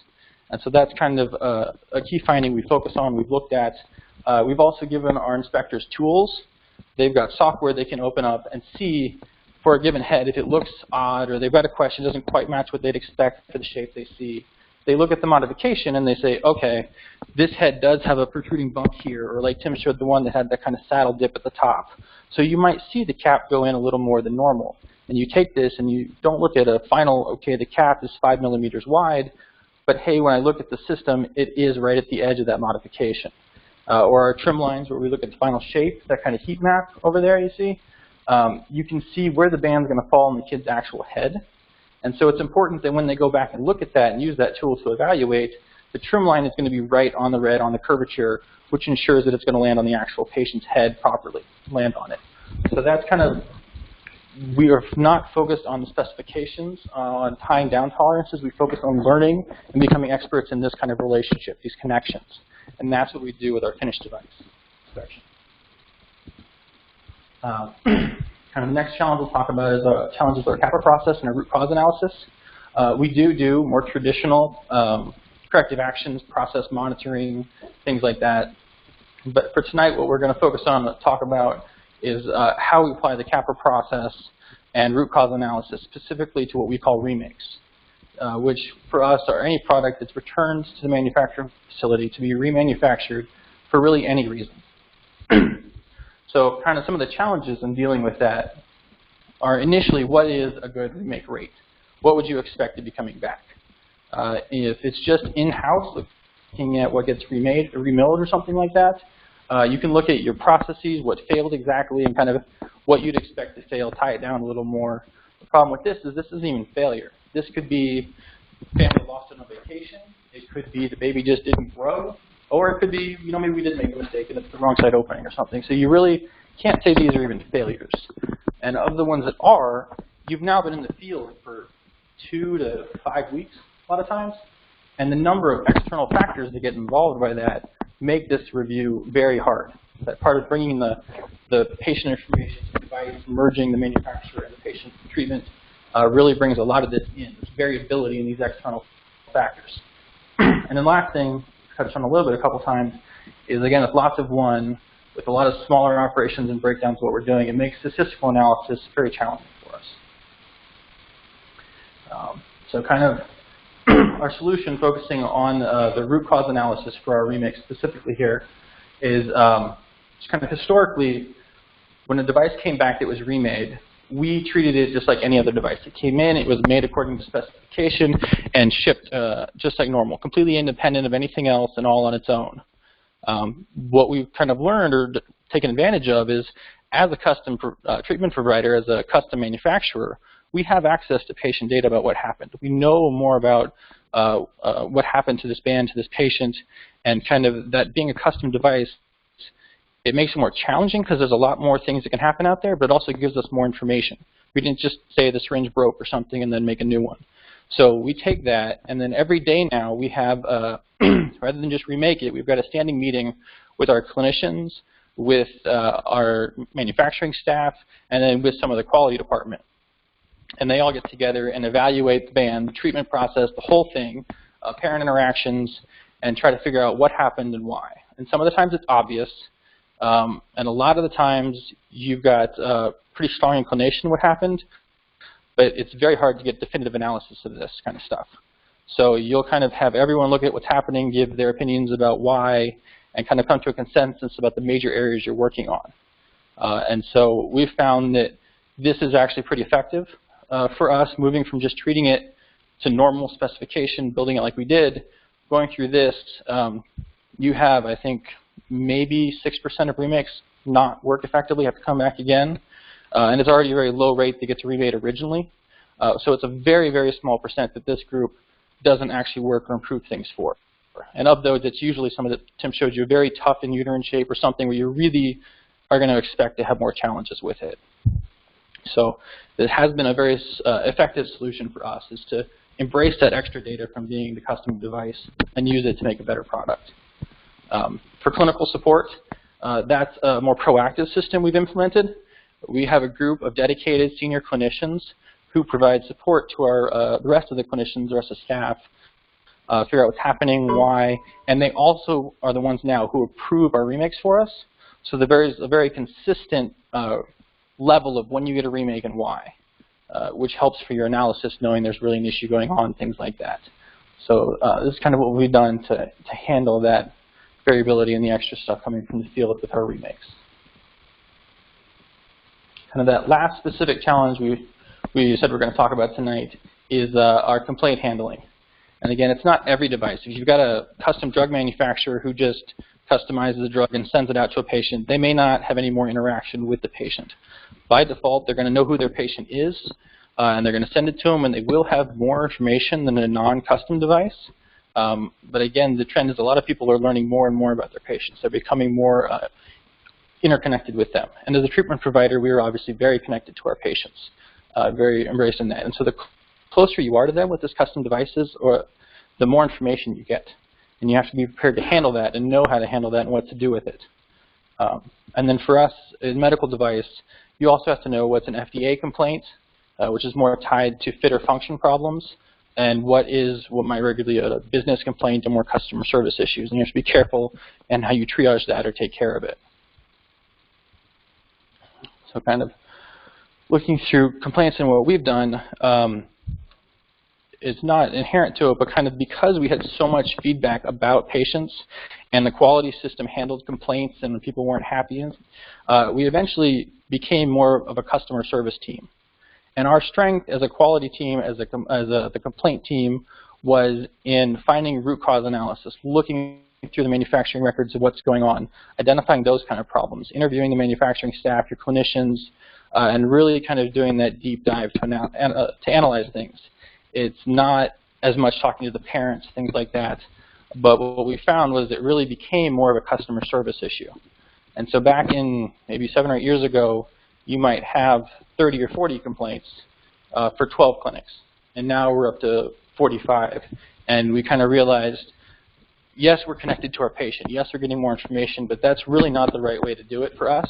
And so that's kind of a key finding we focus on, we've looked at. We've also given our inspectors tools. They've got software they can open up and see for a given head if it looks odd or they've got a question that doesn't quite match what they'd expect for the shape they see. They look at the modification and they say, okay, this head does have a protruding bump here, or like Tim showed, the one that had that kind of saddle dip at the top. So you might see the cap go in a little more than normal. And you take this and you don't look at a final, okay, the cap is 5 millimeters wide, but hey, when I look at the system, it is right at the edge of that modification. Or our trim lines where we look at the final shape, that kind of heat map over there you see. You can see where the band's going to fall in the kid's actual head. And so it's important that when they go back and look at that and use that tool to evaluate, the trim line is going to be right on the red on the curvature, which ensures that it's going to land on the actual patient's head properly, land on it. So that's kind of, we are not focused on the specifications, on tying down tolerances. We focus on learning and becoming experts in this kind of relationship, these connections. And that's what we do with our finished device inspection. Kind of the next challenge we'll talk about is challenges with our CAPA process and our root cause analysis. We do more traditional corrective actions, process monitoring, things like that. But for tonight, what we're going to focus on and talk about is how we apply the CAPA process and root cause analysis, specifically to what we call remakes, which for us are any product that's returned to the manufacturing facility to be remanufactured for really any reason. So kind of some of the challenges in dealing with that are initially, what is a good remake rate? What would you expect to be coming back? If it's just in-house, looking at what gets remade or remilled or something like that, you can look at your processes, what failed exactly, and kind of what you'd expect to fail, tie it down a little more. The problem with this isn't even failure. This could be family lost on a vacation. It could be the baby just didn't grow. Or it could be, maybe we did make a mistake and it's the wrong side opening or something. So you really can't say these are even failures. And of the ones that are, you've now been in the field for 2 to 5 weeks a lot of times. And the number of external factors that get involved by that make this review very hard. That part of bringing the patient information to the device, merging the manufacturer and the patient treatment really brings a lot of this in. There's variability in these external factors. And then last thing, touched on a little bit a couple times, is again, with lots of one, with a lot of smaller operations and breakdowns of what we're doing, it makes statistical analysis very challenging for us. So kind of our solution, focusing on the root cause analysis for our remix specifically here, is just kind of historically, when a device came back that was remade, we treated it just like any other device. It came in, it was made according to specification, and shipped just like normal, completely independent of anything else and all on its own. What we've kind of learned or taken advantage of is, as a custom treatment provider, as a custom manufacturer, we have access to patient data about what happened. We know more about what happened to this band, to this patient, and kind of that being a custom device, it makes it more challenging because there's a lot more things that can happen out there, but it also gives us more information. We didn't just say the syringe broke or something and then make a new one. So we take that, and then every day now we have, rather than just remake it, we've got a standing meeting with our clinicians, with our manufacturing staff, and then with some of the quality department. And they all get together and evaluate the band, the treatment process, the whole thing, parent interactions, and try to figure out what happened and why. And some of the times it's obvious, and a lot of the times you've got pretty strong inclination what happened, but it's very hard to get definitive analysis of this kind of stuff. So you'll kind of have everyone look at what's happening, give their opinions about why, and kind of come to a consensus about the major areas you're working on. And so we've found that this is actually pretty effective for us, moving from just treating it to normal specification, building it like we did. Going through this, you have, I think, maybe 6% of remakes not work effectively, have to come back again. And it's already a very low rate that gets remade originally. So it's a very, very small percent that this group doesn't actually work or improve things for. And of those, it's usually some of the, Tim showed you, very tough in uterine shape or something where you really are going to expect to have more challenges with it. So it has been a very effective solution for us, is to embrace that extra data from being the custom device and use it to make a better product. For clinical support, that's a more proactive system we've implemented. We have a group of dedicated senior clinicians who provide support to our the rest of the clinicians, the rest of staff, figure out what's happening, why, and they also are the ones now who approve our remakes for us. So there's a very consistent level of when you get a remake and why, which helps for your analysis, knowing there's really an issue going on, things like that. So this is kind of what we've done to handle that variability and the extra stuff coming from the field with our remakes. Kind of that last specific challenge we said we're going to talk about tonight is our complaint handling. And again, it's not every device. If you've got a custom drug manufacturer who just customizes the drug and sends it out to a patient, they may not have any more interaction with the patient. By default, they're going to know who their patient is, and they're going to send it to them, and they will have more information than a non-custom device. But again, the trend is a lot of people are learning more and more about their patients. They're becoming more interconnected with them. And as a treatment provider, we are obviously very connected to our patients, very embracing that. And so the closer you are to them with this custom devices, or the more information you get. And you have to be prepared to handle that and know how to handle that and what to do with it. And then for us, in medical device, you also have to know what's an FDA complaint, which is more tied to fit or function problems, and what might regularly a business complaint and more customer service issues. And you have to be careful in how you triage that or take care of it. So kind of looking through complaints and what we've done, it's not inherent to it, but kind of because we had so much feedback about patients and the quality system handled complaints and when people weren't happy, we eventually became more of a customer service team. And our strength as a quality team, the complaint team, was in finding root cause analysis, looking through the manufacturing records of what's going on, identifying those kind of problems, interviewing the manufacturing staff, your clinicians, and really kind of doing that deep dive to analyze things. It's not as much talking to the parents, things like that, but what we found was it really became more of a customer service issue. And so back in maybe 7 or 8 years ago, you might have 30 or 40 complaints for 12 clinics, and now we're up to 45. And we kind of realized, yes, we're connected to our patient. Yes, we're getting more information, but that's really not the right way to do it for us.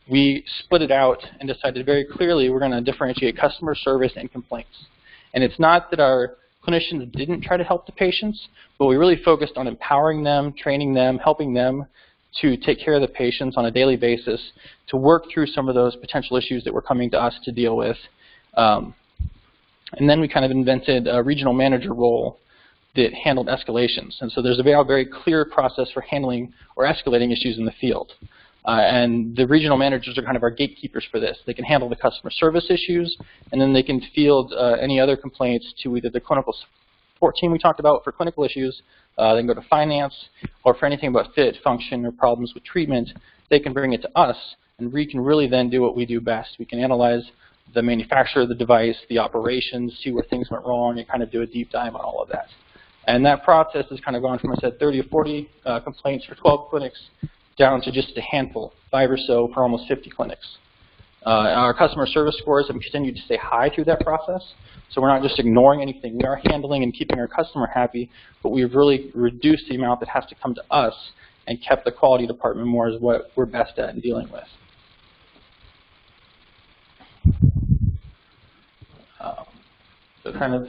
We split it out and decided very clearly we're going to differentiate customer service and complaints. And it's not that our clinicians didn't try to help the patients, but we really focused on empowering them, training them, helping them to take care of the patients on a daily basis, to work through some of those potential issues that were coming to us to deal with. And then we kind of invented a regional manager role that handled escalations. And so there's a very clear process for handling or escalating issues in the field. And the regional managers are kind of our gatekeepers for this. They can handle the customer service issues, and then they can field any other complaints to either the clinical support team we talked about for clinical issues, they can go to finance, or for anything about fit, function, or problems with treatment, they can bring it to us, and we can really then do what we do best. We can analyze the manufacturer of the device, the operations, see where things went wrong, and kind of do a deep dive on all of that. And that process has kind of gone from, I said, 30 or 40 complaints for 12 clinics down to just a handful, 5 or so for almost 50 clinics. Our customer service scores have continued to stay high through that process, so we're not just ignoring anything. We are handling and keeping our customer happy, but we've really reduced the amount that has to come to us and kept the quality department more as what we're best at in dealing with. So kind of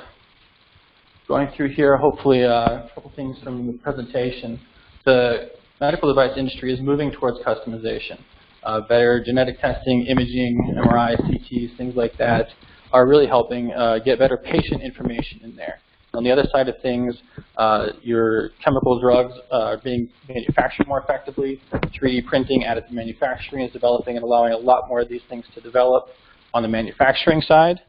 going through here, hopefully a couple things from the presentation. The medical device industry is moving towards customization. Better genetic testing, imaging, MRI, CTs, things like that are really helping get better patient information in there. On the other side of things, your chemical drugs are being manufactured more effectively. 3D printing, additive manufacturing is developing and allowing a lot more of these things to develop on the manufacturing side.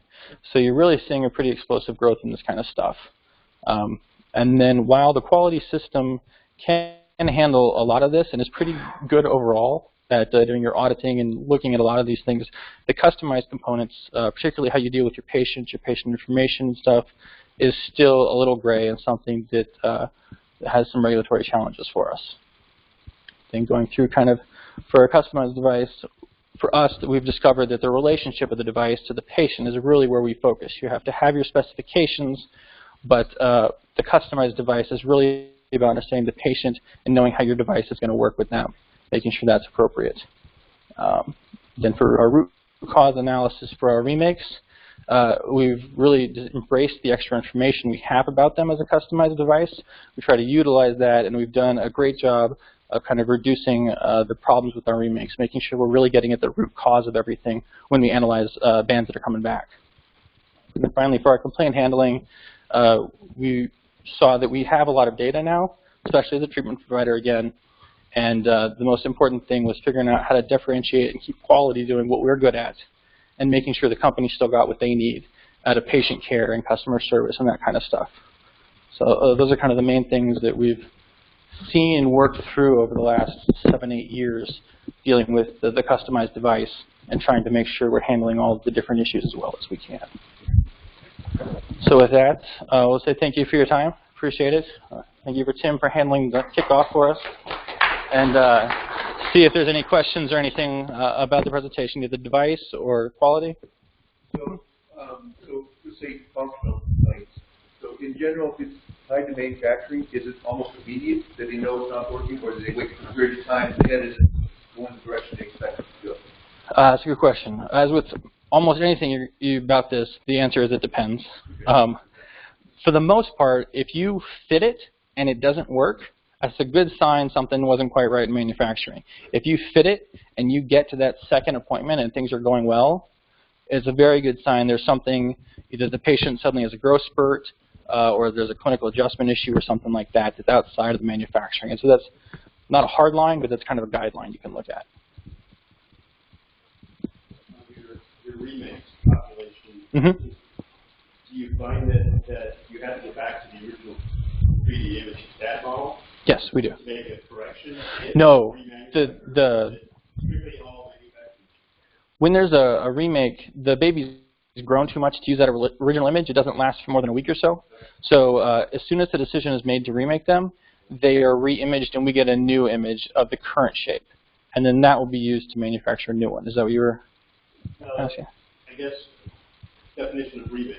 So you're really seeing a pretty explosive growth in this kind of stuff. And then while the quality system can handle a lot of this and is pretty good overall at doing your auditing and looking at a lot of these things, the customized components, particularly how you deal with your patient information and stuff, is still a little gray and something that has some regulatory challenges for us. Then going through kind of for a customized device, for us, we've discovered that the relationship of the device to the patient is really where we focus. You have to have your specifications, but the customized device is really about understanding the patient and knowing how your device is going to work with them, making sure that's appropriate. Then for our root cause analysis for our remakes, we've really embraced the extra information we have about them as a customized device. We try to utilize that, and we've done a great job of kind of reducing the problems with our remakes, making sure we're really getting at the root cause of everything when we analyze bands that are coming back. And then finally, for our complaint handling, we saw that we have a lot of data now, especially as a treatment provider again, and the most important thing was figuring out how to differentiate and keep quality doing what we're good at and making sure the company still got what they need out of patient care and customer service and that kind of stuff. So those are kind of the main things that we've seen and worked through over the last 7, 8 years dealing with the customized device and trying to make sure we're handling all of the different issues as well as we can. So with that, we'll say thank you for your time. Appreciate it. Thank you for Tim for handling the kickoff for us. And see if there's any questions or anything about the presentation, either the device or quality. So to say functional complaints. So in general, if it's tied to manufacturing, is it almost immediate that they know it's not working, or do they wait for a period of time to edit it go in the direction they expect it to go? That's a good question. As with almost anything about this, the answer is it depends. Okay. For the most part, if you fit it and it doesn't work, that's a good sign something wasn't quite right in manufacturing. If you fit it and you get to that second appointment and things are going well, it's a very good sign there's something, either the patient suddenly has a growth spurt, or there's a clinical adjustment issue or something like that that's outside of the manufacturing. And so that's not a hard line, but that's kind of a guideline you can look at. Your remix population, do you find that you have to go back to the original 3D image stat model? Yes, we do. To make a correction? No, Strictly all manufacturing? when there's a remake, the baby's grown too much to use that original image. It doesn't last for more than a week or so. So as soon as the decision is made to remake them, they are re-imaged and we get a new image of the current shape. And then that will be used to manufacture a new one. Is that what you were asking? I guess definition of remake.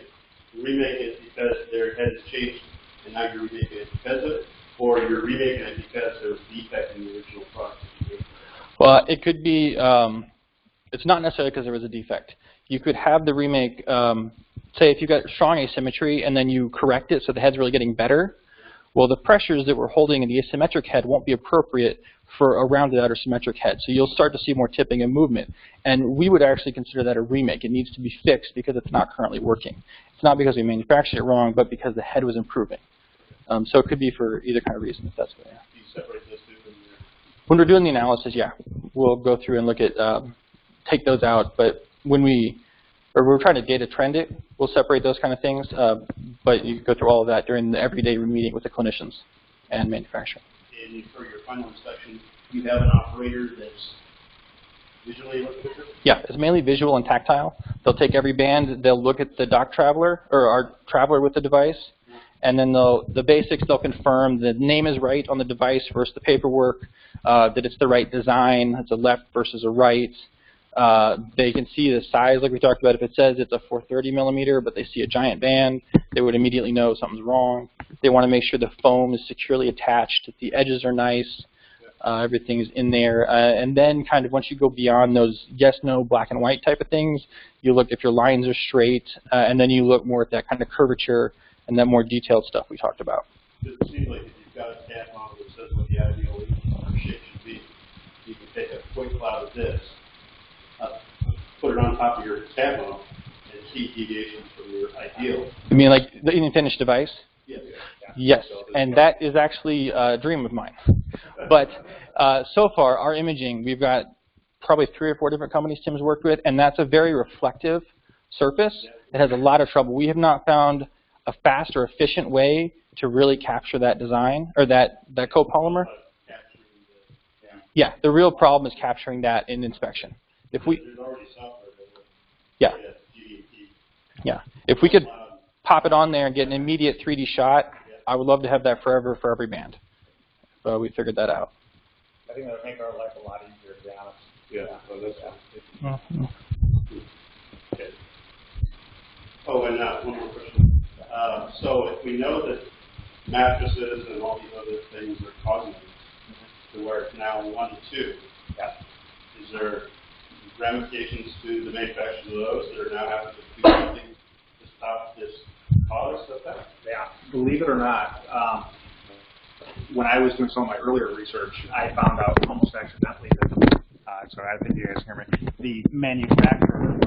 Remake is because their head has changed and now you're remaking it because of it, or you're remaking it because there was a defect in the original product. Well, it could be, it's not necessarily because there was a defect. You could have the remake, say if you got strong asymmetry and then you correct it so the head's really getting better, well, the pressures that we're holding in the asymmetric head won't be appropriate for a rounded out or symmetric head. So you'll start to see more tipping and movement. And we would actually consider that a remake. It needs to be fixed because it's not currently working. It's not because we manufactured it wrong, but because the head was improving. So it could be for either kind of reason, if that's what, yeah. Do you separate those two from your... When we're doing the analysis, yeah, we'll go through and look at, take those out. But when we're trying to data trend it, we'll separate those kind of things. But you go through all of that during the everyday meeting with the clinicians and manufacturing. And for your final inspection, you have an operator that's visually looking at it? Yeah, it's mainly visual and tactile. They'll take every band, they'll look at the dock traveler, or our traveler with the device, and then the basics, they'll confirm the name is right on the device versus the paperwork, that it's the right design, it's a left versus a right. They can see the size like we talked about. If it says it's a 430 millimeter, but they see a giant band, they would immediately know something's wrong. They want to make sure the foam is securely attached, that the edges are nice, everything is in there. And then kind of once you go beyond those yes, no, black and white type of things, you look if your lines are straight, and then you look more at that kind of curvature and that more detailed stuff we talked about. It seems like if you've got a stat model that says what the ideal shape should be, you can take a point cloud of this, put it on top of your stat model, and see deviations from your ideal. You mean like the finished device? Yes. Yes, and that is actually a dream of mine. But so far, our imaging, we've got probably 3 or 4 different companies Tim's worked with, and that's a very reflective surface. It has a lot of trouble. We have not found a fast or efficient way to really capture that design, or that copolymer. Yeah, the real problem is capturing that in inspection. If we, there's already software that yeah, if we could pop it on there and get an immediate 3D shot, I would love to have that forever for every band. So we figured that out. I think that would make our life a lot easier, to be honest. Yeah, so that's Mm-hmm. okay. Oh, and one more question. So if we know that mattresses and all these other things are causing it to where it's now 1 to 2, is there ramifications to the manufacturers of those that are now having to do something to stop this cause of that? Yeah, believe it or not, when I was doing some of my earlier research, I found out almost accidentally that, sorry, I think you guys hear me, the manufacturer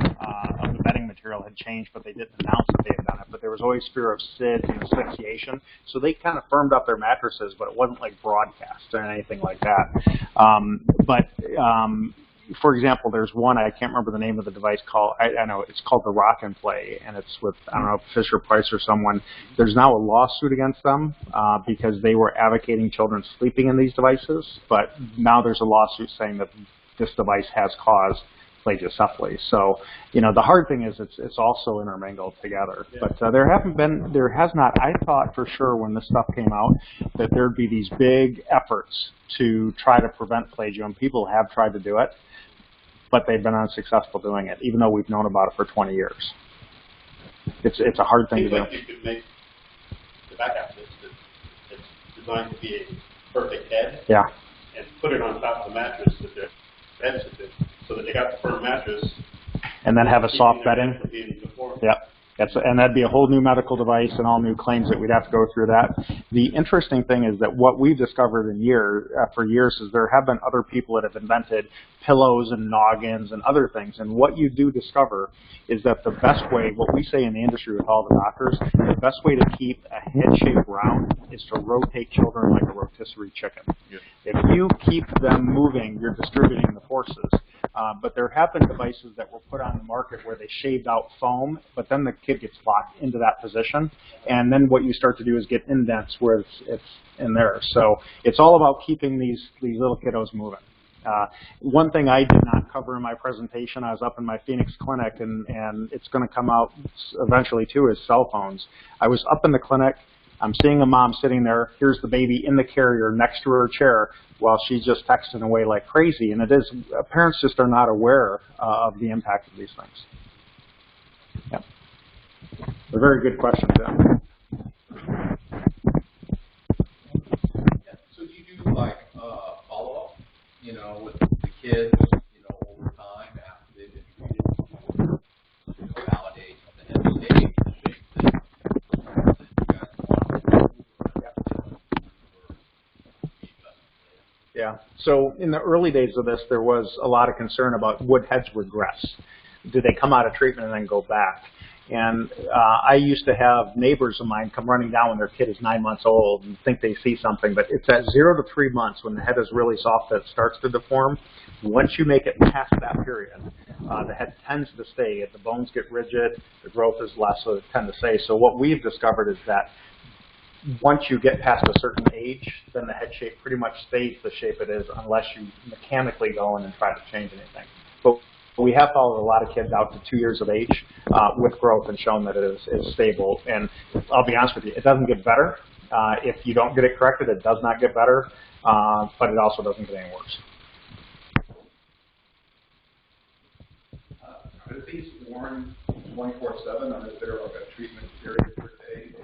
of the bedding material had changed, but they didn't announce that they had done it. But there was always fear of SIDS and asphyxiation, so they kind of firmed up their mattresses, but it wasn't like broadcast or anything like that. For example, there's one, I can't remember the name of the device called, I know, it's called the Rock and Play, and it's with, I don't know, Fisher Price or someone. There's now a lawsuit against them because they were advocating children sleeping in these devices, but now there's a lawsuit saying that this device has caused plagiocephaly. So, you know, the hard thing is it's also intermingled together. But there has not, I thought for sure when this stuff came out that there'd be these big efforts to try to prevent plagium. People have tried to do it, but they've been unsuccessful doing it, even though we've known about it for 20 years. It's a hard thing to do. Like you could make the back half of this that's designed to be a perfect head, and put it on top of the mattress that their head sits in, so that they got the firm mattress. And then have a soft bedding. Yep. And that'd be a whole new medical device and all new claims that we'd have to go through that. The interesting thing is that what we've discovered for years is there have been other people that have invented pillows and noggins and other things. And what you do discover is that the best way, what we say in the industry with all the doctors, the best way to keep a head shape round is to rotate children like a rotisserie chicken. Yeah. If you keep them moving, you're distributing the forces. But there have been devices that were put on the market where they shaved out foam, but then the kid gets locked into that position. And then what you start to do is get indents where it's in there. So it's all about keeping these little kiddos moving. One thing I did not cover in my presentation, I was up in my Phoenix clinic, and it's going to come out eventually too, is cell phones. I was up in the clinic. I'm seeing a mom sitting there. Here's the baby in the carrier next to her chair while she's just texting away like crazy. And it is, parents just are not aware of the impact of these things. Yeah. A very good question, Tim. Yeah. So do you do like follow-up, with the kids, over time after they've been treated to validate the head stage, the shape that you guys want? Yeah. So in the early days of this, there was a lot of concern about would heads regress. Do they come out of treatment and then go back? And I used to have neighbors of mine come running down when their kid is 9 months old and think they see something, but it's at 0 to 3 months when the head is really soft that it starts to deform. Once you make it past that period, the head tends to stay. If the bones get rigid, the growth is less, so it tends to stay. So what we've discovered is that once you get past a certain age, then the head shape pretty much stays the shape it is unless you mechanically go in and try to change anything. But we have followed a lot of kids out to 2 years of age with growth and shown that it is stable. And I'll be honest with you, it doesn't get better. If you don't get it corrected, it does not get better, but it also doesn't get any worse. Are these worn 24/7, or is there like a treatment period per day?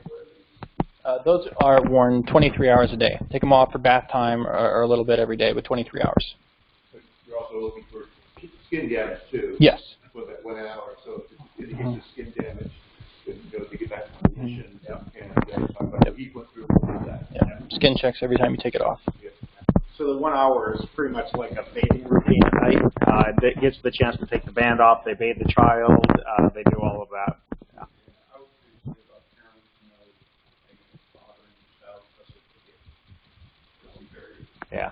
Those are worn 23 hours a day. Take them off for bath time or a little bit every day, but 23 hours. But you're also looking for skin damage too. Yes. For that 1 hour. So if it indicates skin damage, to get back to condition. And he went through that. Yeah. Skin checks every time you take it off. Yeah. So the 1 hour is pretty much like a bathing routine at night. It gets the chance to take the band off. They bathe the child. They do all of that. Yeah.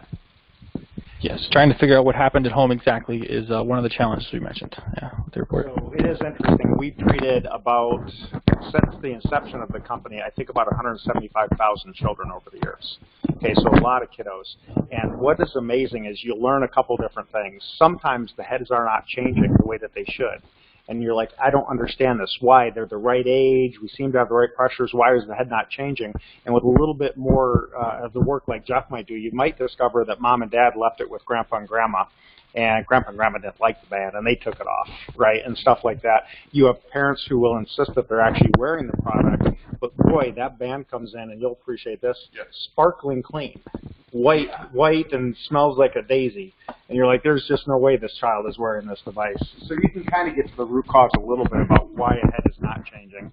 Yes, trying to figure out what happened at home exactly is one of the challenges we mentioned. Yeah, with the report. So it is interesting. We've treated about, since the inception of the company, I think about 175,000 children over the years. Okay, so a lot of kiddos. And what is amazing is you learn a couple different things. Sometimes the heads are not changing the way that they should. And you're like, I don't understand this. Why? They're the right age. We seem to have the right pressures. Why is the head not changing? And with a little bit more of the work like Jeff might do, you might discover that mom and dad left it with grandpa and grandma. And grandpa and grandma didn't like the band, and they took it off, right, and stuff like that. You have parents who will insist that they're actually wearing the product, but boy, that band comes in, and you'll appreciate this, sparkling clean, white and smells like a daisy. And you're like, there's just no way this child is wearing this device. So you can kind of get to the root cause a little bit about why a head is not changing.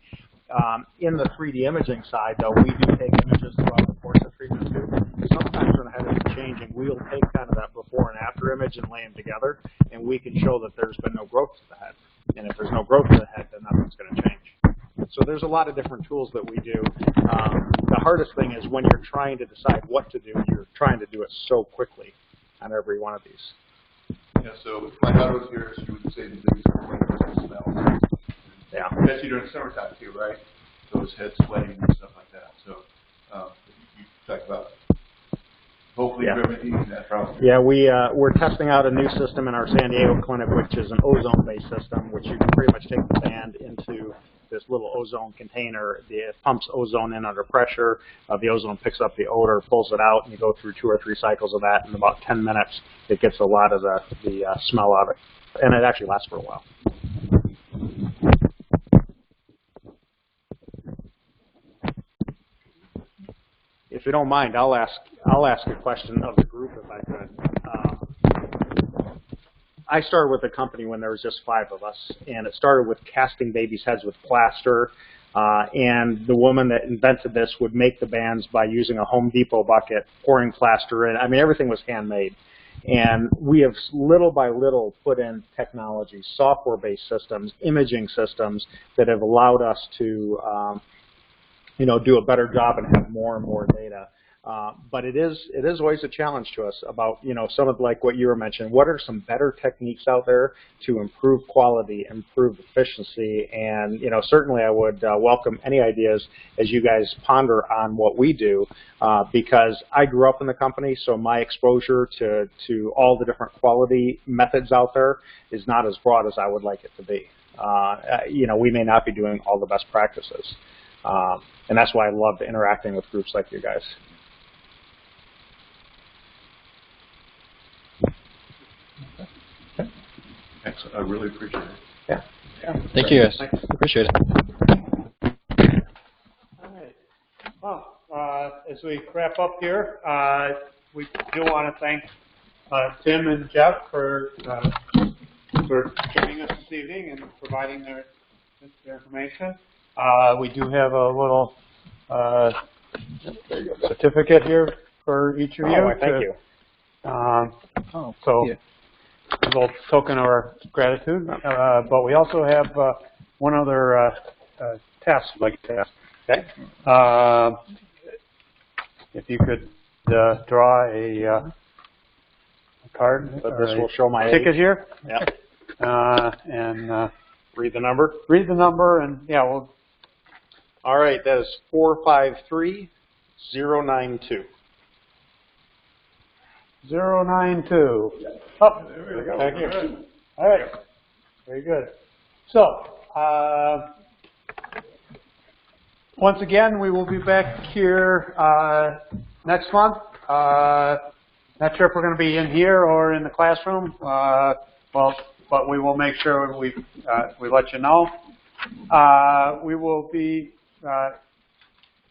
In the 3D imaging side, though, we do take images throughout the course of treatment, too. Sometimes when a head is changing, we'll take kind of that before and after image and lay them together, and we can show that there's been no growth to the head. And if there's no growth to the head, then nothing's going to change. So there's a lot of different tools that we do. The hardest thing is when you're trying to decide what to do, you're trying to do it so quickly on every one of these. Yeah, so if my daughter was here, she would say the biggest complaint was the smell. Yeah. Especially during summertime too, right? Those heads sweating and stuff like that. So you talk about hopefully remedying that problem. Yeah, we're testing out a new system in our San Diego clinic, which is an ozone-based system, which you can pretty much take the band into this little ozone container. It pumps ozone in under pressure. The ozone picks up the odor, pulls it out, and you go through 2 or 3 cycles of that. In about 10 minutes, it gets a lot of the smell out of it. And it actually lasts for a while. If you don't mind, I'll ask a question of the group if I could. I started with the company when there was just 5 of us, and it started with casting babies' heads with plaster. And the woman that invented this would make the bands by using a Home Depot bucket, pouring plaster in. I mean, everything was handmade. And we have little by little put in technology, software-based systems, imaging systems that have allowed us to, do a better job and have more and more data. But it is always a challenge to us about, some of like what you were mentioning. What are some better techniques out there to improve quality, improve efficiency? And, certainly I would welcome any ideas as you guys ponder on what we do, because I grew up in the company, so my exposure to all the different quality methods out there is not as broad as I would like it to be. We may not be doing all the best practices. And that's why I love interacting with groups like you guys. Excellent. I really appreciate it. Yeah. Thank you, guys. Appreciate it. All right. Well, as we wrap up here, we do want to thank Tim and Jeff for joining us this evening and providing their information. We do have a little certificate here for each of you. Oh, thank you. A little token of our gratitude. But we also have one other task I'd like to ask. Okay. If you could draw a card. But this will show my ticket here. Yeah. And read the number. Read the number, and yeah, we'll. All right, that is 453092. 092. Oh, there we go. Thank you. All right. Very good. So, once again, we will be back here next month. Not sure if we're going to be in here or in the classroom. But we will make sure we let you know. We will be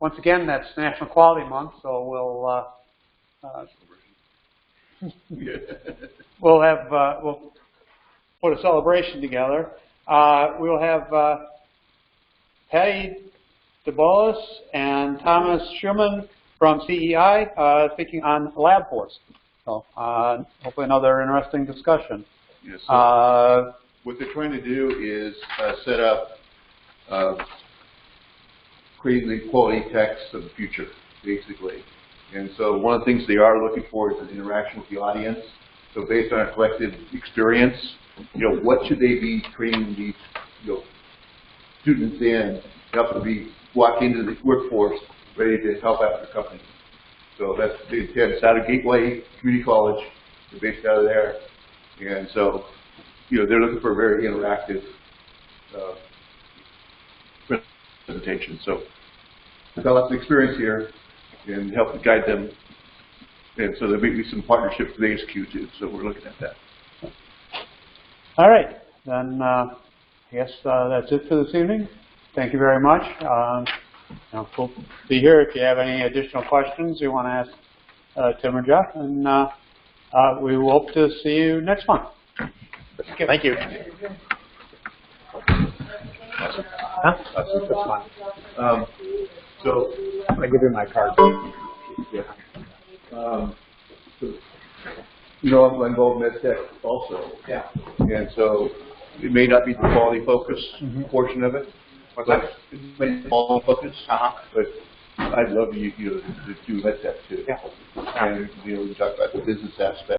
once again. That's National Quality Month, so we'll put a celebration together. We'll have Patty DeBolis and Thomas Schumann from CEI speaking on lab force. So hopefully another interesting discussion. Yes. What they're trying to do is set up creating the quality techs of the future, basically. And so one of the things they are looking for is an interaction with the audience. So based on a collective experience, what should they be training these students in to help them walk into the workforce ready to help out the company. So that's the intent. It's out of Gateway Community College. They're based out of there. And so, they're looking for a very interactive presentation. So develop the experience here and help to guide them. And so there may be some partnerships with ASQ too. So we're looking at that. All right. Then I guess that's it for this evening. Thank you very much. We'll be here if you have any additional questions you want to ask Tim or Jeff. And we hope to see you next month. Thank you. Huh? That's fine. So I give you my card. Yeah. I'm involved in MedTech also. Yeah. And so it may not be the quality focus portion of it. But it may be quality focus. But I'd love you to do MedTech too. Yeah. And we talk about the business aspect.